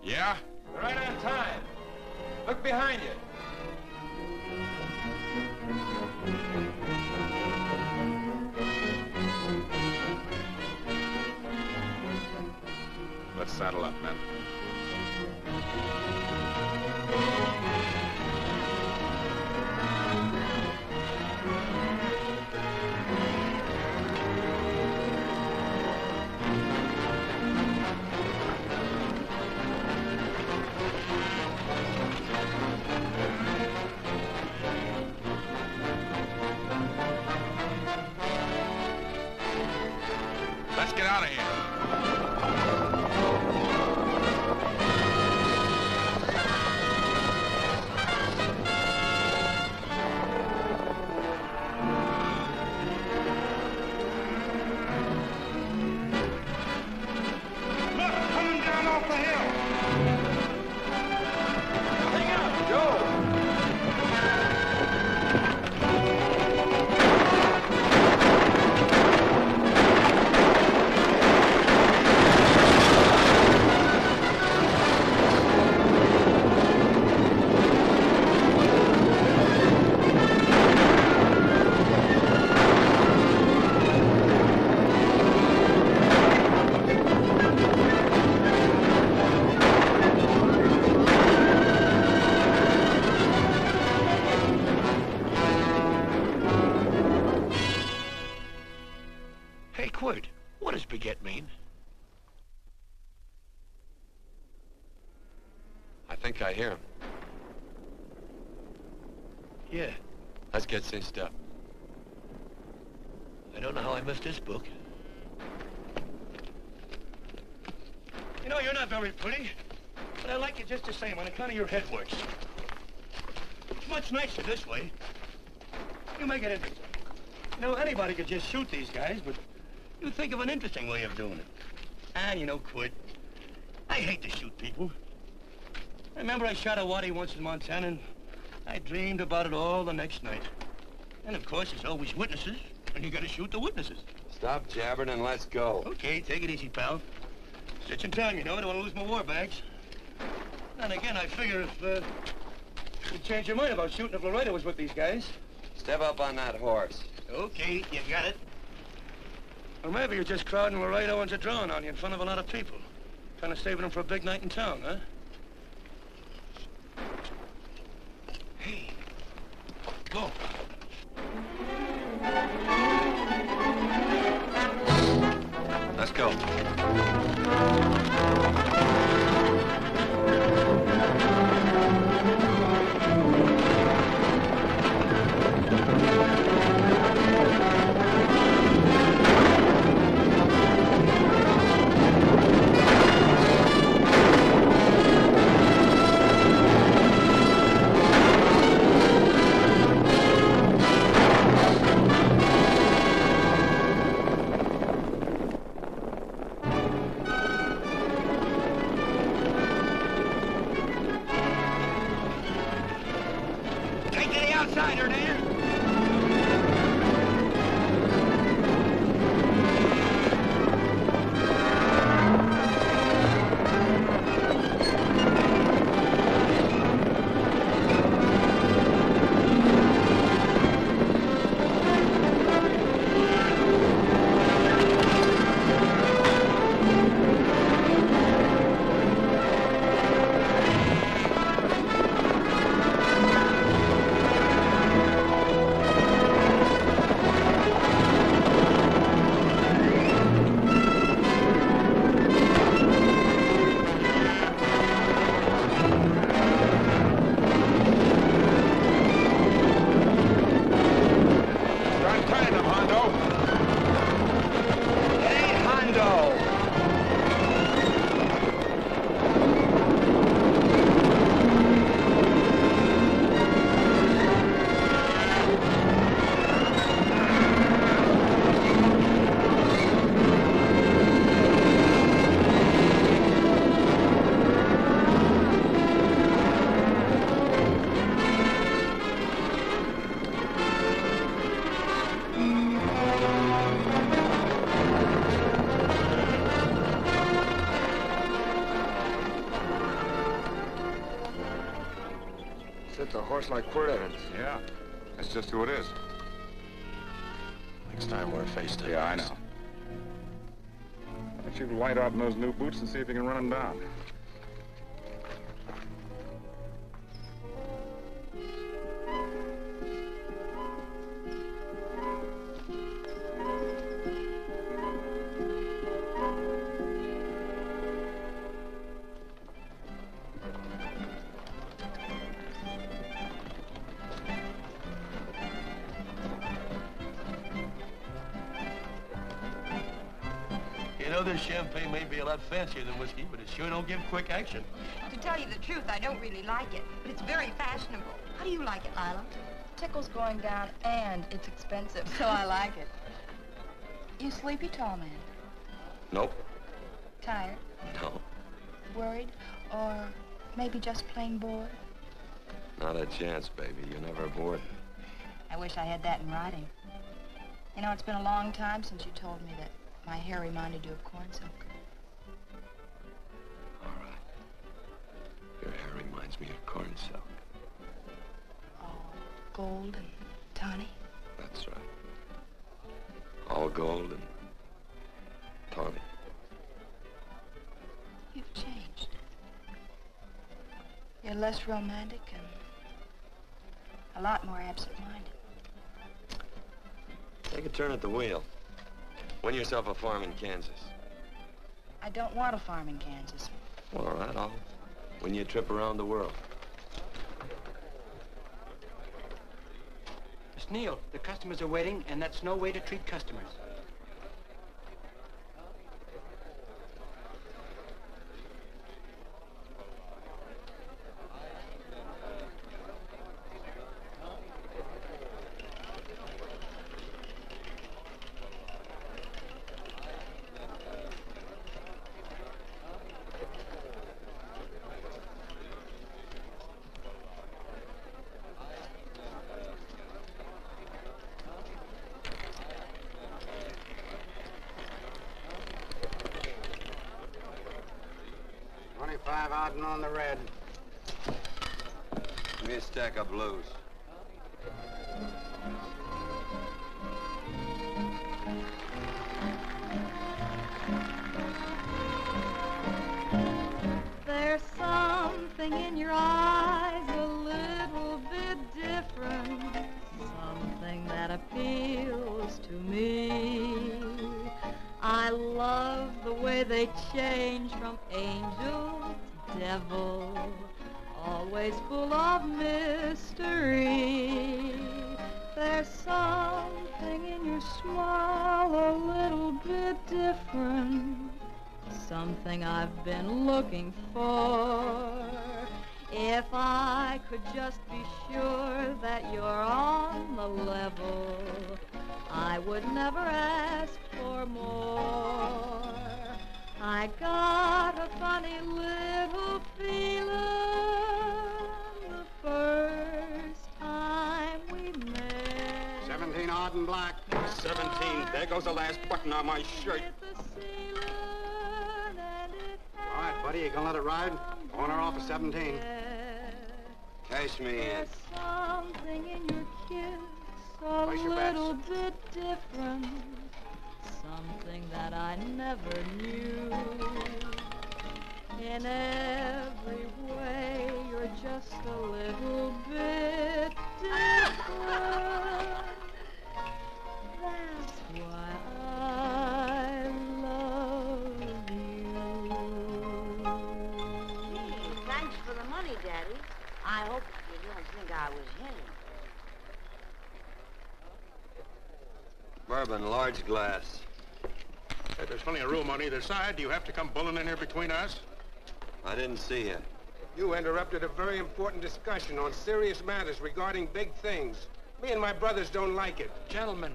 Yeah? You're right on time. Look behind you. Let's saddle up, men. Let's get out of here. Hey, Quirt, what does beget mean? I think I hear him. Yeah. Let's get cinched up. I don't know how I missed this book. You know, you're not very pretty, but I like you just the same on account of your head works. It's much nicer this way. You make it interesting. You know, anybody could just shoot these guys, but you think of an interesting way of doing it. And you know, Quirt, I hate to shoot people. I remember I shot a waddy once in Montana, and I dreamed about it all the next night. And of course, there's always witnesses, and you gotta shoot the witnesses. Stop jabbering and let's go. Okay, take it easy, pal. Stitching time, you know. I don't want to lose my war bags. And again, I figure if you'd change your mind about shooting if Laredo was with these guys. Step up on that horse. Okay, you got it. Or maybe you're just crowding Laredo into drawing on you in front of a lot of people. Trying to save them for a big night in town, huh? Hey, go. Let's go. horse like Quirt Evans. Yeah, that's just who it is. Next time we're face to face. Yeah, I know. Why don't you light out in those new boots and see if you can run him down? You know, this champagne may be a lot fancier than whiskey, but it sure don't give quick action. To tell you the truth, I don't really like it, but it's very fashionable. How do you like it, Lila? Tickle's going down, and it's expensive, so I like it. You sleepy, tall man? Nope. Tired? No. Worried? Or maybe just plain bored? Not a chance, baby. You're never bored. I wish I had that in writing. You know, it's been a long time since you told me that my hair reminded you of corn silk. All right. Your hair reminds me of corn silk. Gold and tawny? That's right. All gold and tawny. You've changed. You're less romantic and a lot more absent-minded. Take a turn at the wheel. Win yourself a farm in Kansas. I don't want a farm in Kansas. Well, all right, I'll win you a trip around the world. Miss Neal, the customers are waiting, and that's no way to treat customers. Out on the red. Give me a stack of blues. There's something in your eyes a little bit different, something that appeals to me. I love the way they change from angel to devil, always full of mystery. There's something in your smile a little bit different, something I've been looking for. If I could just be sure that you're on the level, I would never ask for more. I got a funny little feeling the first time we met. 17 odd and black. 17. There goes the last button on my shirt. All right, buddy, you gonna let it ride? On or off of 17. Cash me in. There's something in your kiss a Place your little bets. bit different, something that I never knew. In every way, you're just a little bit different. That's why I love you. Thanks for the money, Daddy. I hope you don't think I was him. Bourbon, large glass. Hey, there's plenty of room on either side. Do you have to come bulling in here between us? I didn't see you. You interrupted a very important discussion on serious matters regarding big things. Me and my brothers don't like it. Gentlemen,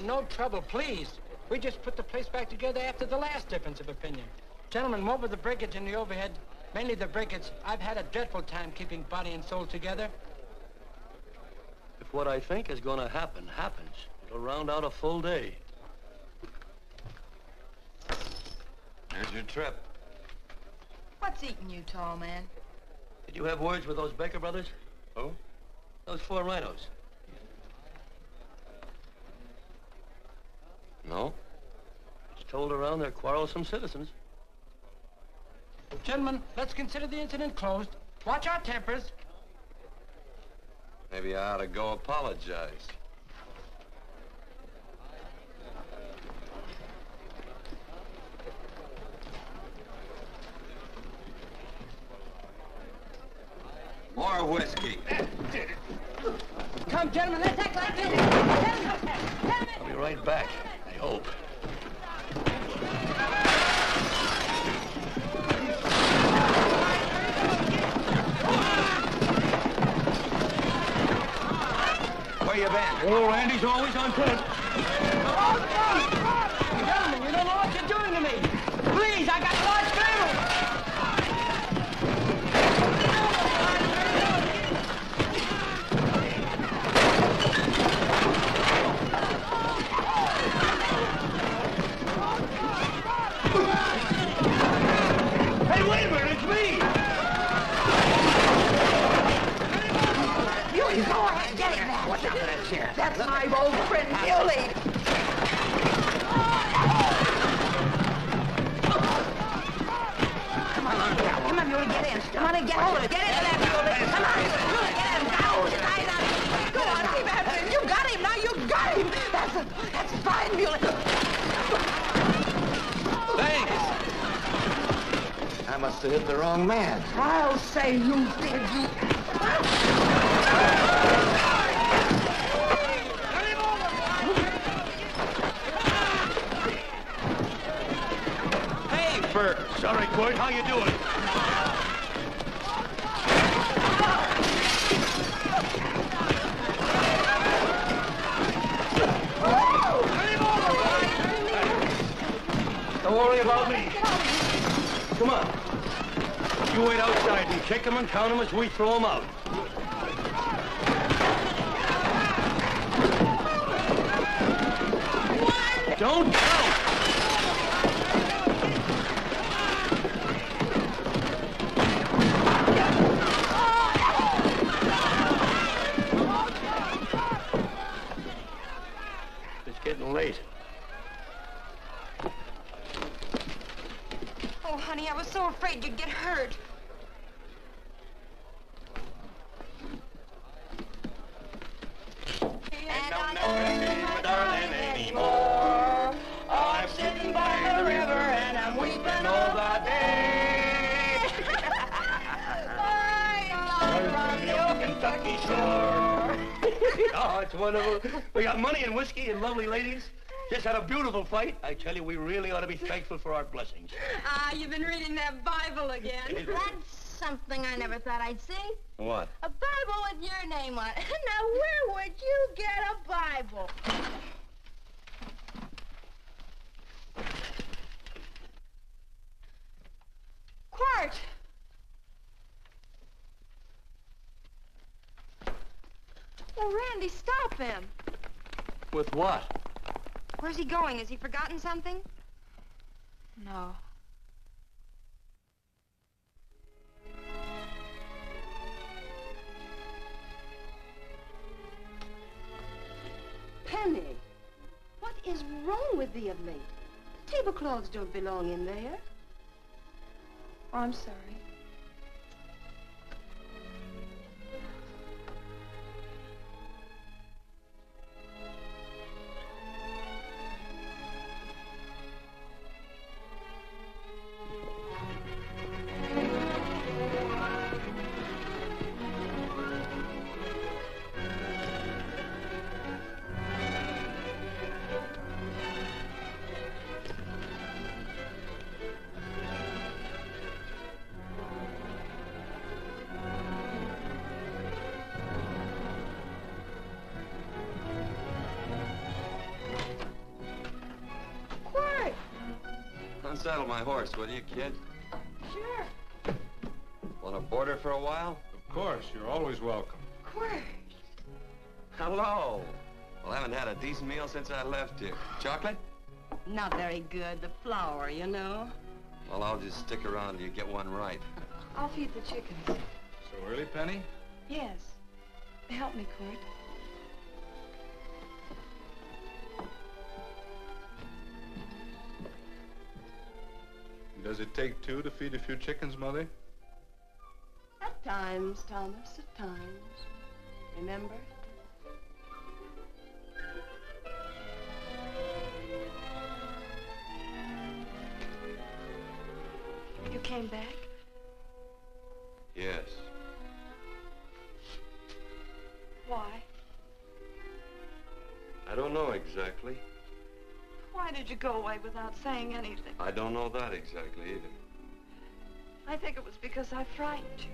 no trouble, please. We just put the place back together after the last difference of opinion. Gentlemen, what with the breakage and the overhead, mainly the breakage, I've had a dreadful time keeping body and soul together. If what I think is going to happen happens, it'll round out a full day. Here's your trip. What's eating you, tall man? Did you have words with those Baker brothers? Who? Those 4 rhinos. No? It's told around they're quarrelsome citizens. Gentlemen, let's consider the incident closed. Watch our tempers. Maybe I ought to go apologize. More whiskey. Come, gentlemen, let's act like this. I'll be right back, I hope. Where you been? Oh, Randy's always on foot. Gentlemen, you don't know what you're doing to me. Please, I got a large family. Hey, wait a minute, it's me! You go ahead, get him now. What's up with that chair? That's my old friend, Muley. Come on, Muley, get in. Come on and get hold of it. Get into that, Muley. Come on, Muley, get him. Now, his eyes on. Go on, keep after him. You got him, now you got him. That's fine, Muley. Thanks. I must have hit the wrong man. I'll say you did, you. Hey, Bert. Sorry, Quirt. How you doing? Don't worry about me. Come on. You wait outside and kick them and count them as we throw them out. Don't count! It's getting late. Oh, honey, I was so afraid you'd get hurt. And I'll never see my darling anymore. I'm sitting by the river and I'm weeping all the day. From the old Kentucky shore. Oh, it's wonderful. We got money and whiskey and lovely ladies. Just had a beautiful fight. I tell you, we really ought to be thankful for our blessings. Ah, you've been reading that Bible again. That's something I never thought I'd see. What? A Bible with your name on it. Now, where would you get a Bible? Quirt! Oh, Randy, stop him. With what? Where's he going? Has he forgotten something? No. Penny, what is wrong with thee of late? Tablecloths don't belong in there. Oh, I'm sorry. Unsaddle my horse, will you, kid? Sure. Want to board her for a while? Of course, you're always welcome. Quirt. Hello. Well, I haven't had a decent meal since I left here. Chocolate? Not very good, the flour, you know. Well, I'll just stick around till you get one right. I'll feed the chickens. So early, Penny? Yes. Help me, Quirt. Does it take two to feed a few chickens, Mother? At times, Thomas, at times. Remember? You came back? Yes. Why? I don't know exactly. Why did you go away without saying anything? I don't know that exactly either. I think it was because I frightened you.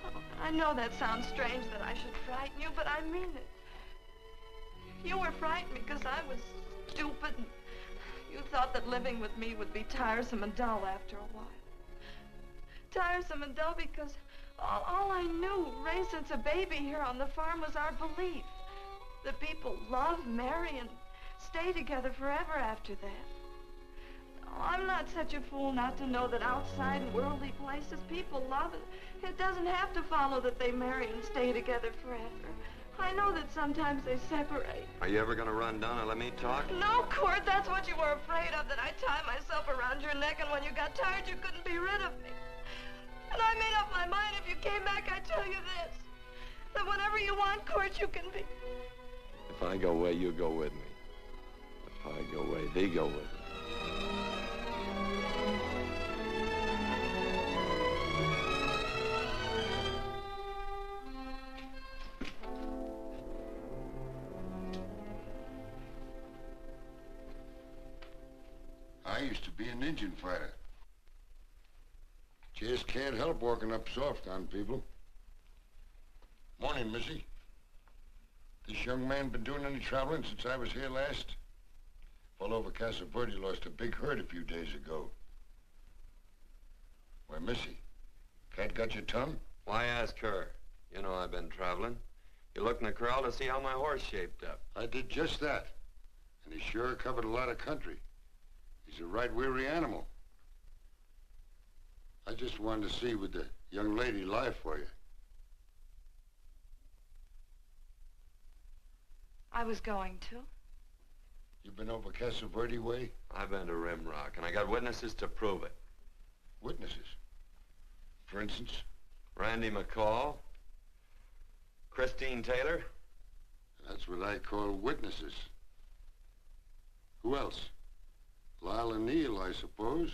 Oh, I know that sounds strange that I should frighten you, but I mean it. You were frightened because I was stupid, and you thought that living with me would be tiresome and dull after a while. Tiresome and dull because all I knew, raised since a baby here on the farm, was our belief that people love, marry, and stay together forever after that. Oh, I'm not such a fool not to know that outside in worldly places people love, and it doesn't have to follow that they marry and stay together forever. I know that sometimes they separate. Are you ever going to run down and let me talk? No, Quirt, that's what you were afraid of, that I'd tie myself around your neck, and when you got tired, you couldn't be rid of me. And I made up my mind, if you came back, I'd tell you this, that whenever you want, Quirt, you can be. If I go away, you go with me. If I go away, they go with me. I used to be an Indian fighter. Just can't help walking up soft on people. Morning, Missy. This young man been doing any traveling since I was here last? Fellow over Casa Verde lost a big herd a few days ago. Why, Missy, cat got your tongue? Why ask her? You know I've been traveling. You looked in the corral to see how my horse shaped up. I did just that. And he sure covered a lot of country. He's a right weary animal. I just wanted to see would the young lady lie for you. I was going to. You been over Casa Verde way? I've been to Rimrock, and I got witnesses to prove it. Witnesses? For instance? Randy McCall, Christine Taylor. That's what I call witnesses. Who else? Lila Neal, I suppose.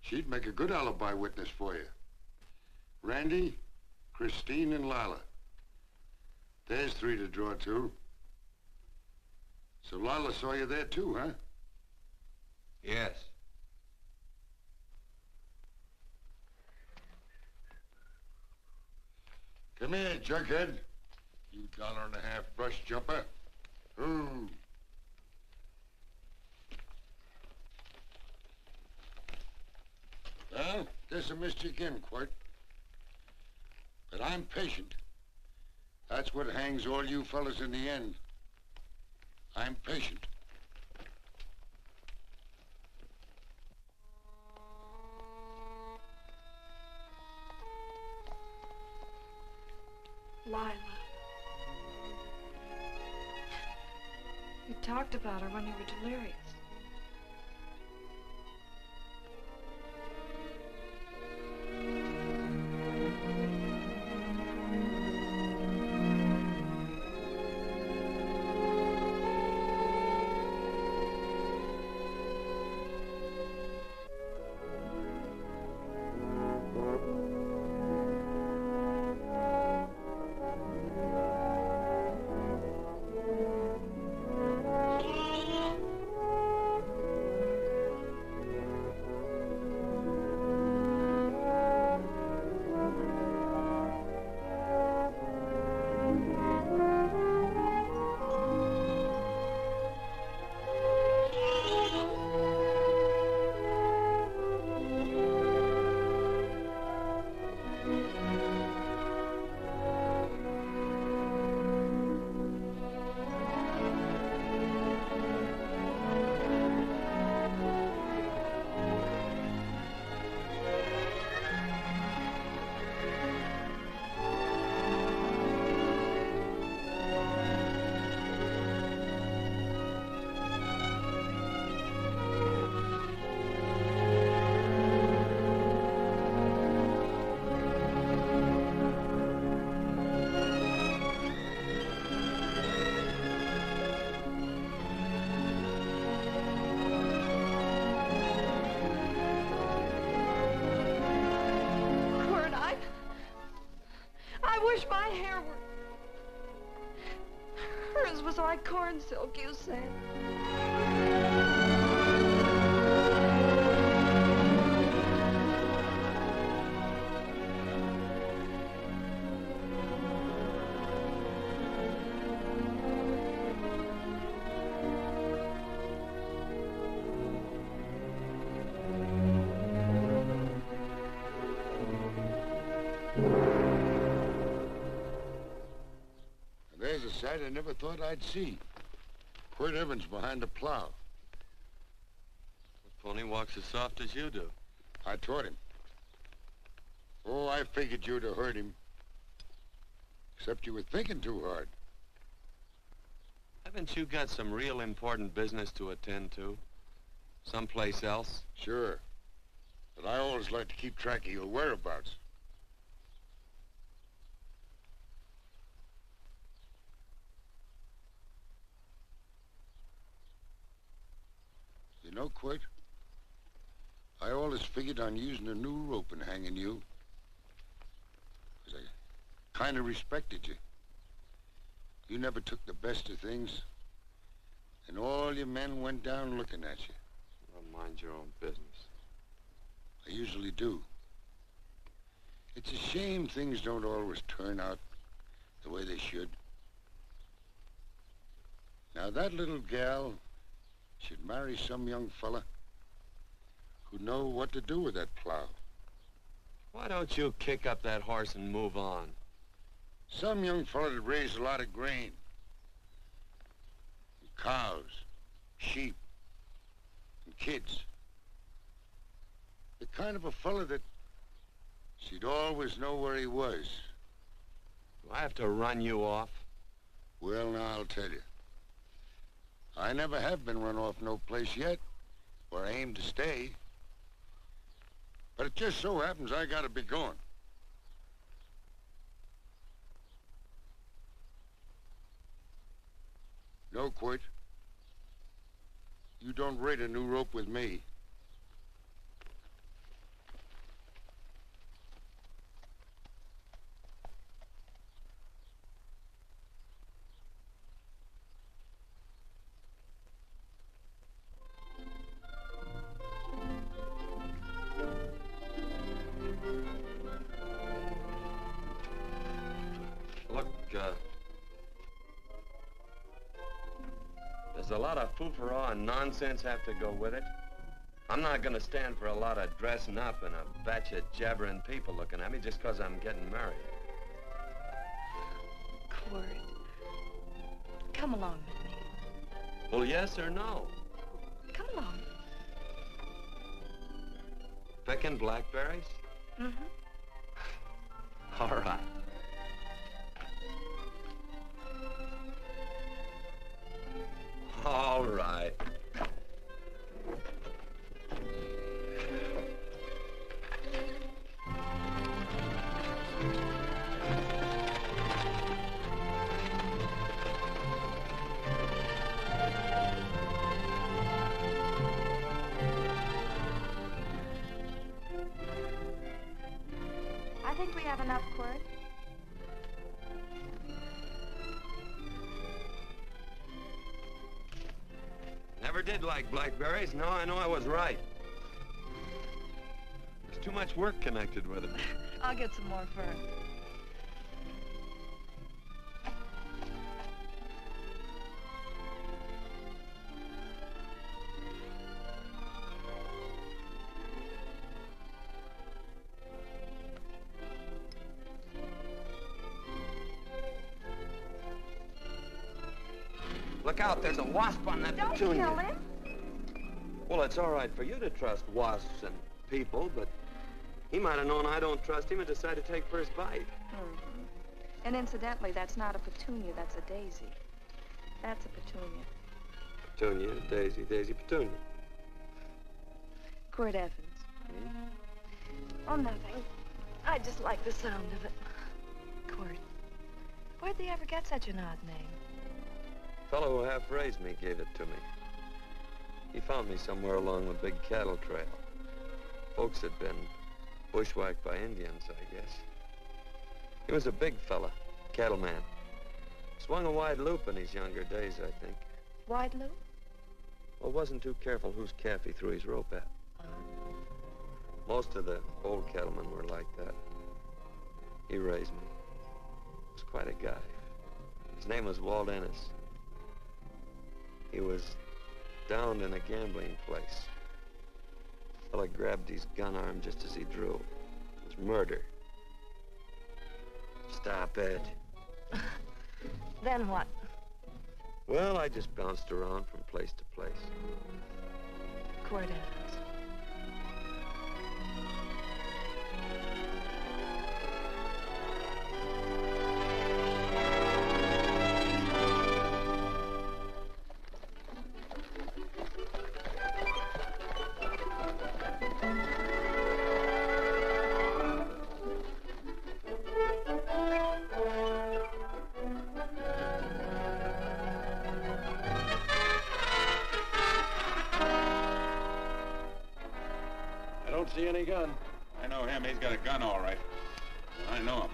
She'd make a good alibi witness for you. Randy, Christine, and Lila. There's three to draw to. So Lila saw you there too, huh? Yes. Come here, junkhead. You $1.50 brush jumper. Ooh. Well, there's a missed you again, Quirt. But I'm patient. That's what hangs all you fellas in the end. I'm patient. Lila. You talked about her when you were delirious. corn silk, you said. There's a sight I never thought I'd see. Quirt Evans behind the plow. The pony walks as soft as you do. I taught him. Oh, I figured you'd have heard him. Except you were thinking too hard. Haven't you got some real important business to attend to? Someplace else? Sure. But I always like to keep track of your whereabouts. You know, Quirt, I always figured on using a new rope and hanging you. 'Cause I kind of respected you. You never took the best of things, and all your men went down looking at you. Well, mind your own business. I usually do. It's a shame things don't always turn out the way they should. Now, that little gal should marry some young fella who'd know what to do with that plow. Why don't you kick up that horse and move on? Some young fella that raised a lot of grain. And cows, sheep, and kids. The kind of a fella that she'd always know where he was. Do I have to run you off? Well, now, I'll tell you. I never have been run off no place yet, where I aim to stay. But it just so happens I gotta be going. No, Quirt. You don't raid a new rope with me. Look, there's a lot of foo-for-all and nonsense have to go with it. I'm not gonna stand for a lot of dressing up and a batch of jabbering people looking at me just 'cause I'm getting married. Quirt, come along with me. Well, yes or no? Come along. Picking blackberries? Mm-hmm. All right. All right. I think we have enough, Quirt. Never did like blackberries. Now I know I was right. There's too much work connected with it. I'll get some more fern. Look out, there's a wasp on that Don't petunia. kill him. Well, it's all right for you to trust wasps and people, but he might have known I don't trust him and decided to take first bite. Mm-hmm. And incidentally, that's not a petunia, that's a daisy. That's a petunia. Petunia, daisy, daisy, petunia. Quirt Evans. Oh, nothing. I just like the sound of it. Quirt. Where'd they ever get such an odd name? The fellow who half-raised me gave it to me. He found me somewhere along the big cattle trail. Folks had been bushwhacked by Indians, I guess. He was a big fella, cattleman. Swung a wide loop in his younger days, I think. Wide loop? Well, wasn't too careful whose calf he threw his rope at. Most of the old cattlemen were like that. He raised me. He was quite a guy. His name was Walt Ennis. He was downed in a gambling place. A fella grabbed his gun arm just as he drew. It was murder. Stop it. Then what? Well, I just bounced around from place to place. Quirt Evans. See any gun? I know him. He's got a gun, all right. I know him.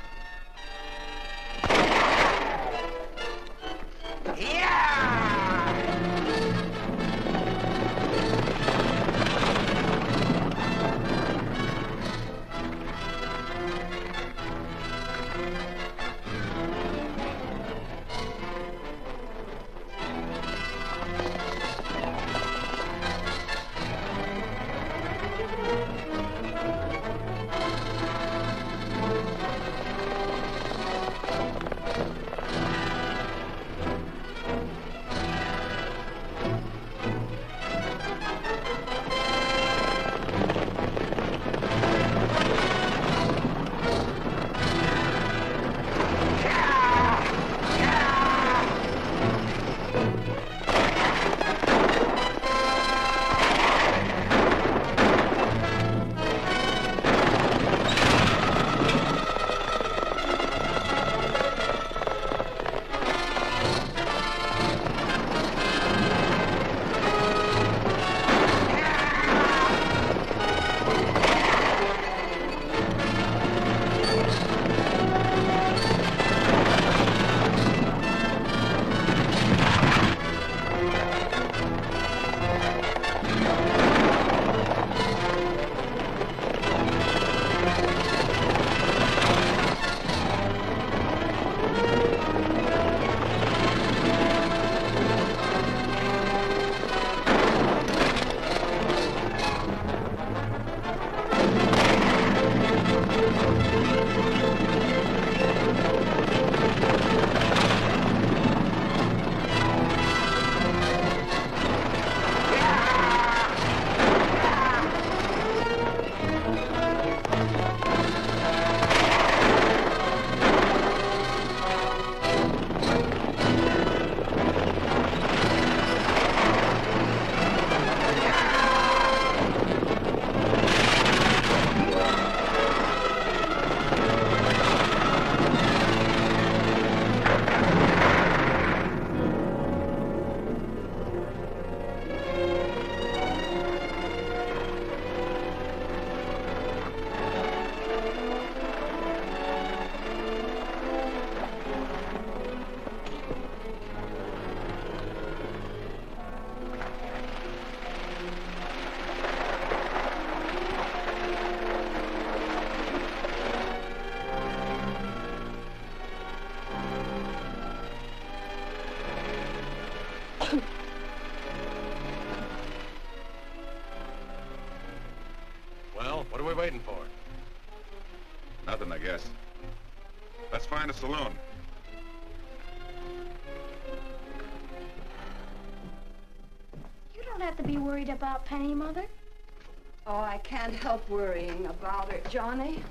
Well, what are we waiting for? Nothing, I guess. Let's find a saloon. You don't have to be worried about Penny, Mother. Oh, I can't help worrying about her, Johnny.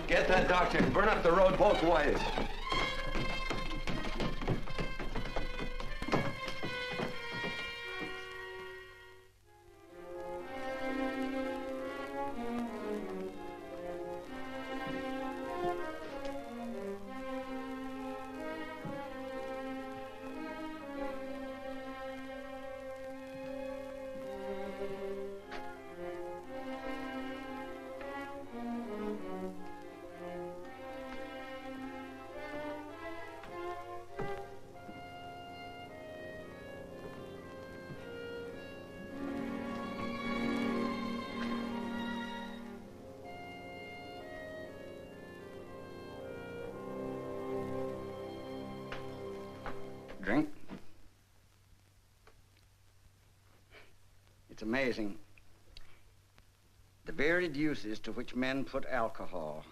Get that doctor and burn up the road both ways. Drink? It's amazing. The varied uses to which men put alcohol.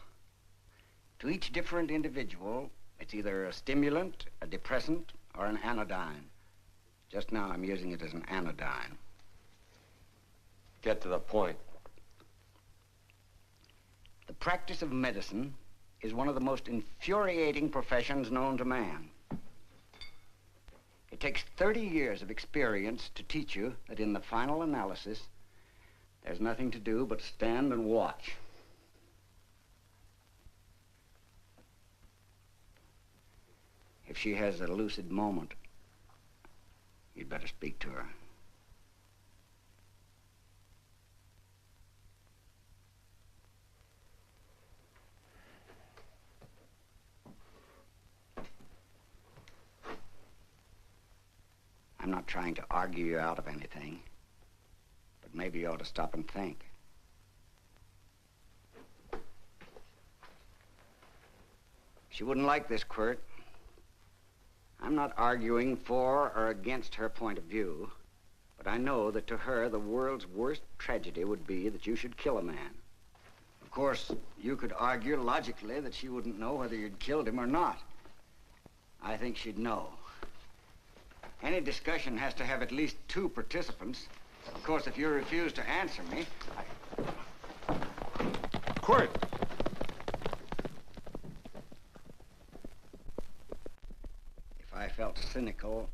To each different individual, it's either a stimulant, a depressant, or an anodyne. Just now, I'm using it as an anodyne. Get to the point. The practice of medicine is one of the most infuriating professions known to man. It takes 30 years of experience to teach you that in the final analysis, there's nothing to do but stand and watch. If she has a lucid moment, you'd better speak to her. I'm not trying to argue you out of anything, but maybe you ought to stop and think. She wouldn't like this, Quirt. I'm not arguing for or against her point of view, but I know that to her, the world's worst tragedy would be that you should kill a man. Of course, you could argue logically that she wouldn't know whether you'd killed him or not. I think she'd know. Any discussion has to have at least 2 participants. Of course, if you refuse to answer me, Quirt! If I felt cynical,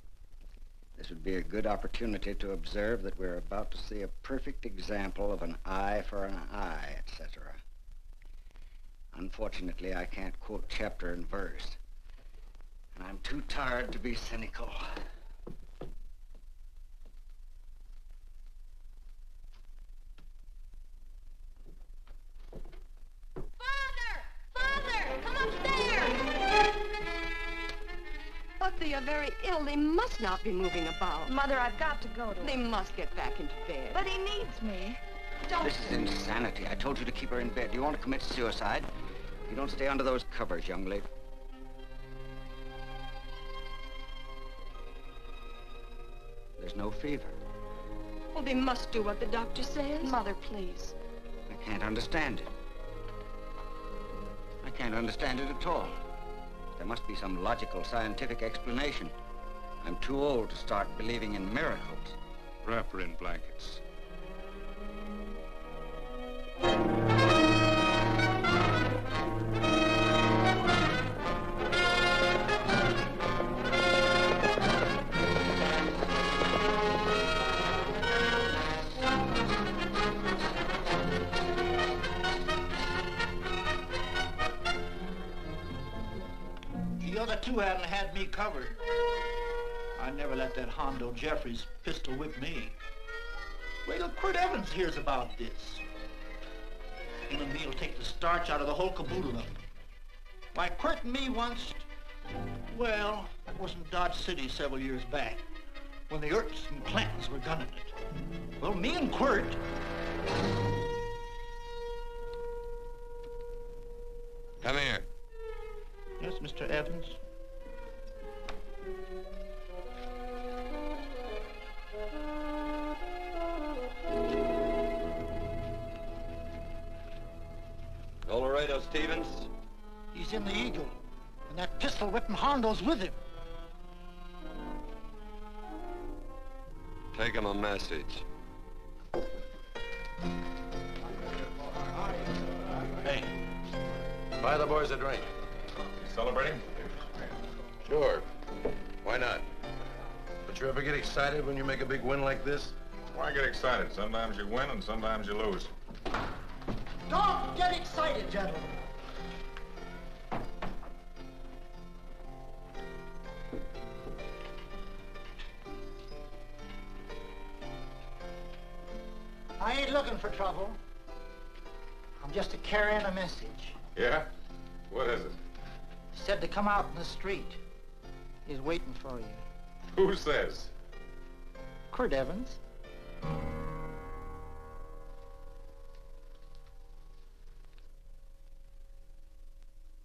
this would be a good opportunity to observe that we're about to see a perfect example of an eye for an eye, etc. Unfortunately, I can't quote chapter and verse, and I'm too tired to be cynical. But they are very ill. They must not be moving about. Mother, I've got to go to They him. must get back into bed. But he needs me. Don't... This is insanity. I told you to keep her in bed. Do you want to commit suicide? You don't stay under those covers, young lady. There's no fever. Well, they must do what the doctor says. Mother, please. I can't understand it. I can't understand it at all. There must be some logical, scientific explanation. I'm too old to start believing in miracles. Wrap her in blankets. The other 2 hadn't had me covered. I never let that Hondo Jeffries pistol whip me. Wait till Quirt Evans hears about this. Him and me'll take the starch out of the whole caboodle of them. Why, Quirt and me once, well, that was in Dodge City several years back, when the Earps and Clantons were gunning it. Well, me and Quirt... Come here. Yes, Mr. Evans? Laredo Stevens? He's in the Eagle, and that pistol-whipping Hondo's with him. Take him a message. Hey, buy the boys a drink. Celebrating? Sure. Why not? But you ever get excited when you make a big win like this? Why get excited? Sometimes you win and sometimes you lose. Don't get excited, gentlemen. I ain't looking for trouble. I'm just carrying a message. Yeah? What is it? He said to come out in the street. He's waiting for you. Who says? Quirt Evans.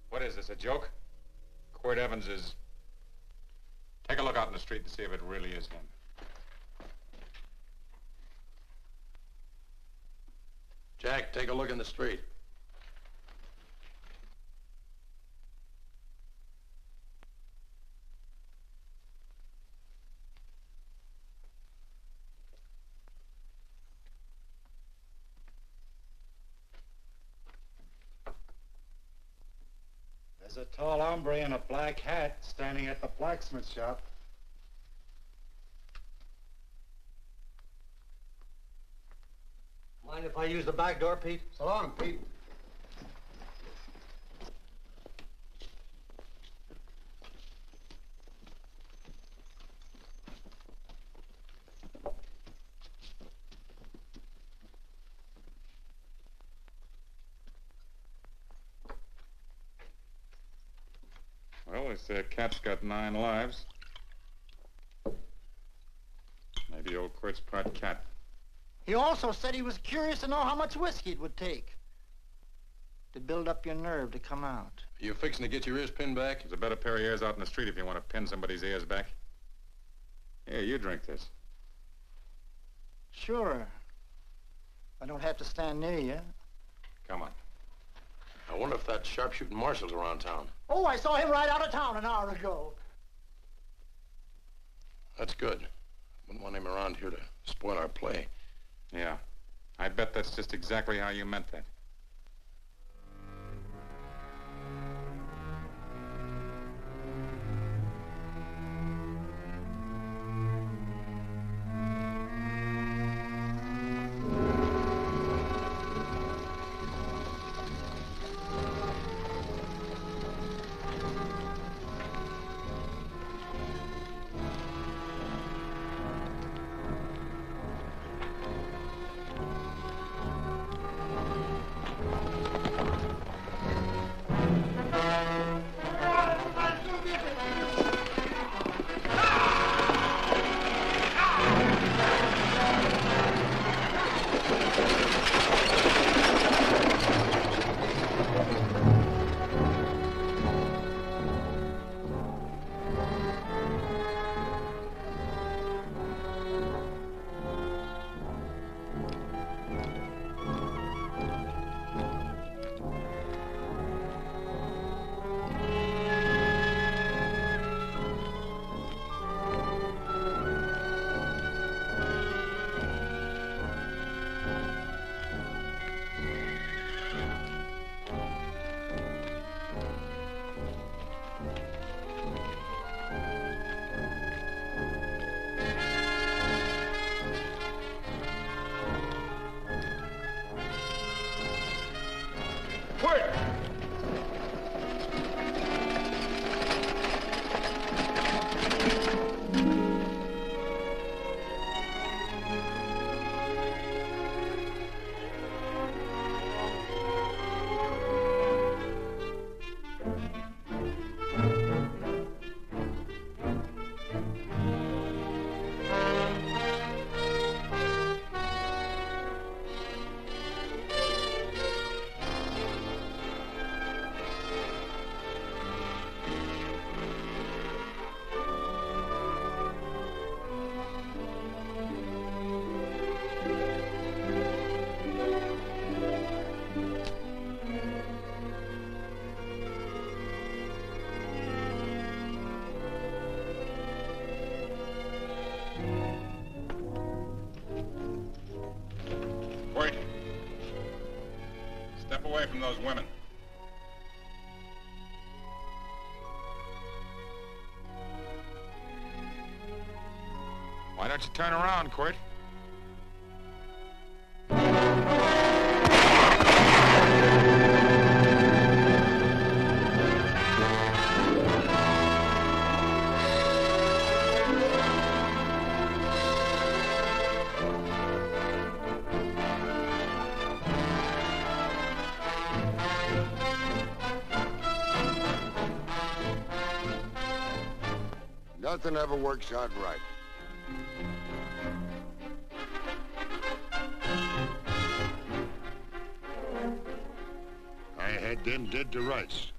What is this, a joke? Quirt Evans is... Take a look out in the street and see if it really is him. Jack, take a look in the street. There's a tall hombre in a black hat standing at the blacksmith shop. Mind if I use the back door, Pete? So long, Pete. Well, they say a cat's got 9 lives. Maybe old Quirt's part cat. He also said he was curious to know how much whiskey it would take to build up your nerve to come out. Are you fixing to get your ears pinned back? There's a better pair of ears out in the street if you want to pin somebody's ears back. Here, you drink this. Sure. I don't have to stand near you. Come on. I wonder if that sharpshooting marshal's around town. Oh, I saw him right out of town an hour ago. That's good. Wouldn't want him around here to spoil our play. Yeah. I bet that's just exactly how you meant that. Step away from those women. Why don't you turn around, Quirt? Nothing ever works out right. I had them dead to rights.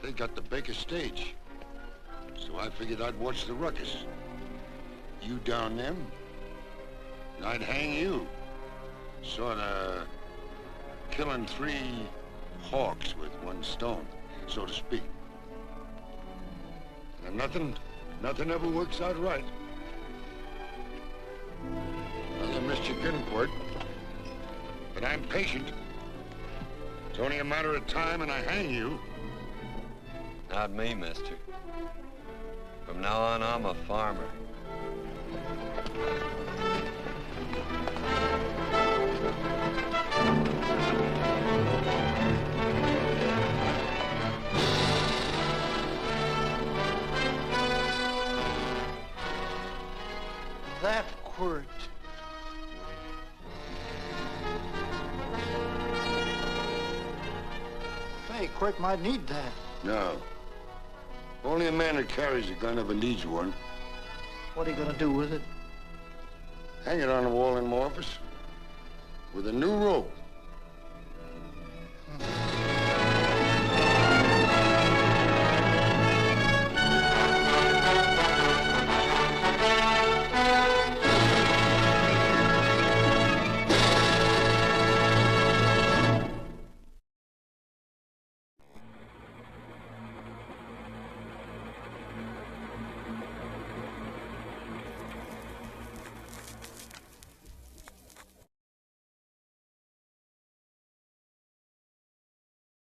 They got the Baker stage. So I figured I'd watch the ruckus. You down them, and I'd hang you. Sorta killing 3 hawks with 1 stone, so to speak. And nothing ever works out right. Well, I missed your gun, Quirt. But I'm patient. It's only a matter of time and I hang you. Not me, mister. From now on, I'm a farmer. That Quirt. Hey, Quirt might need that. No. Only a man who carries a gun ever needs one. What are you gonna do with it? Hang it on the wall in my office with a new rope.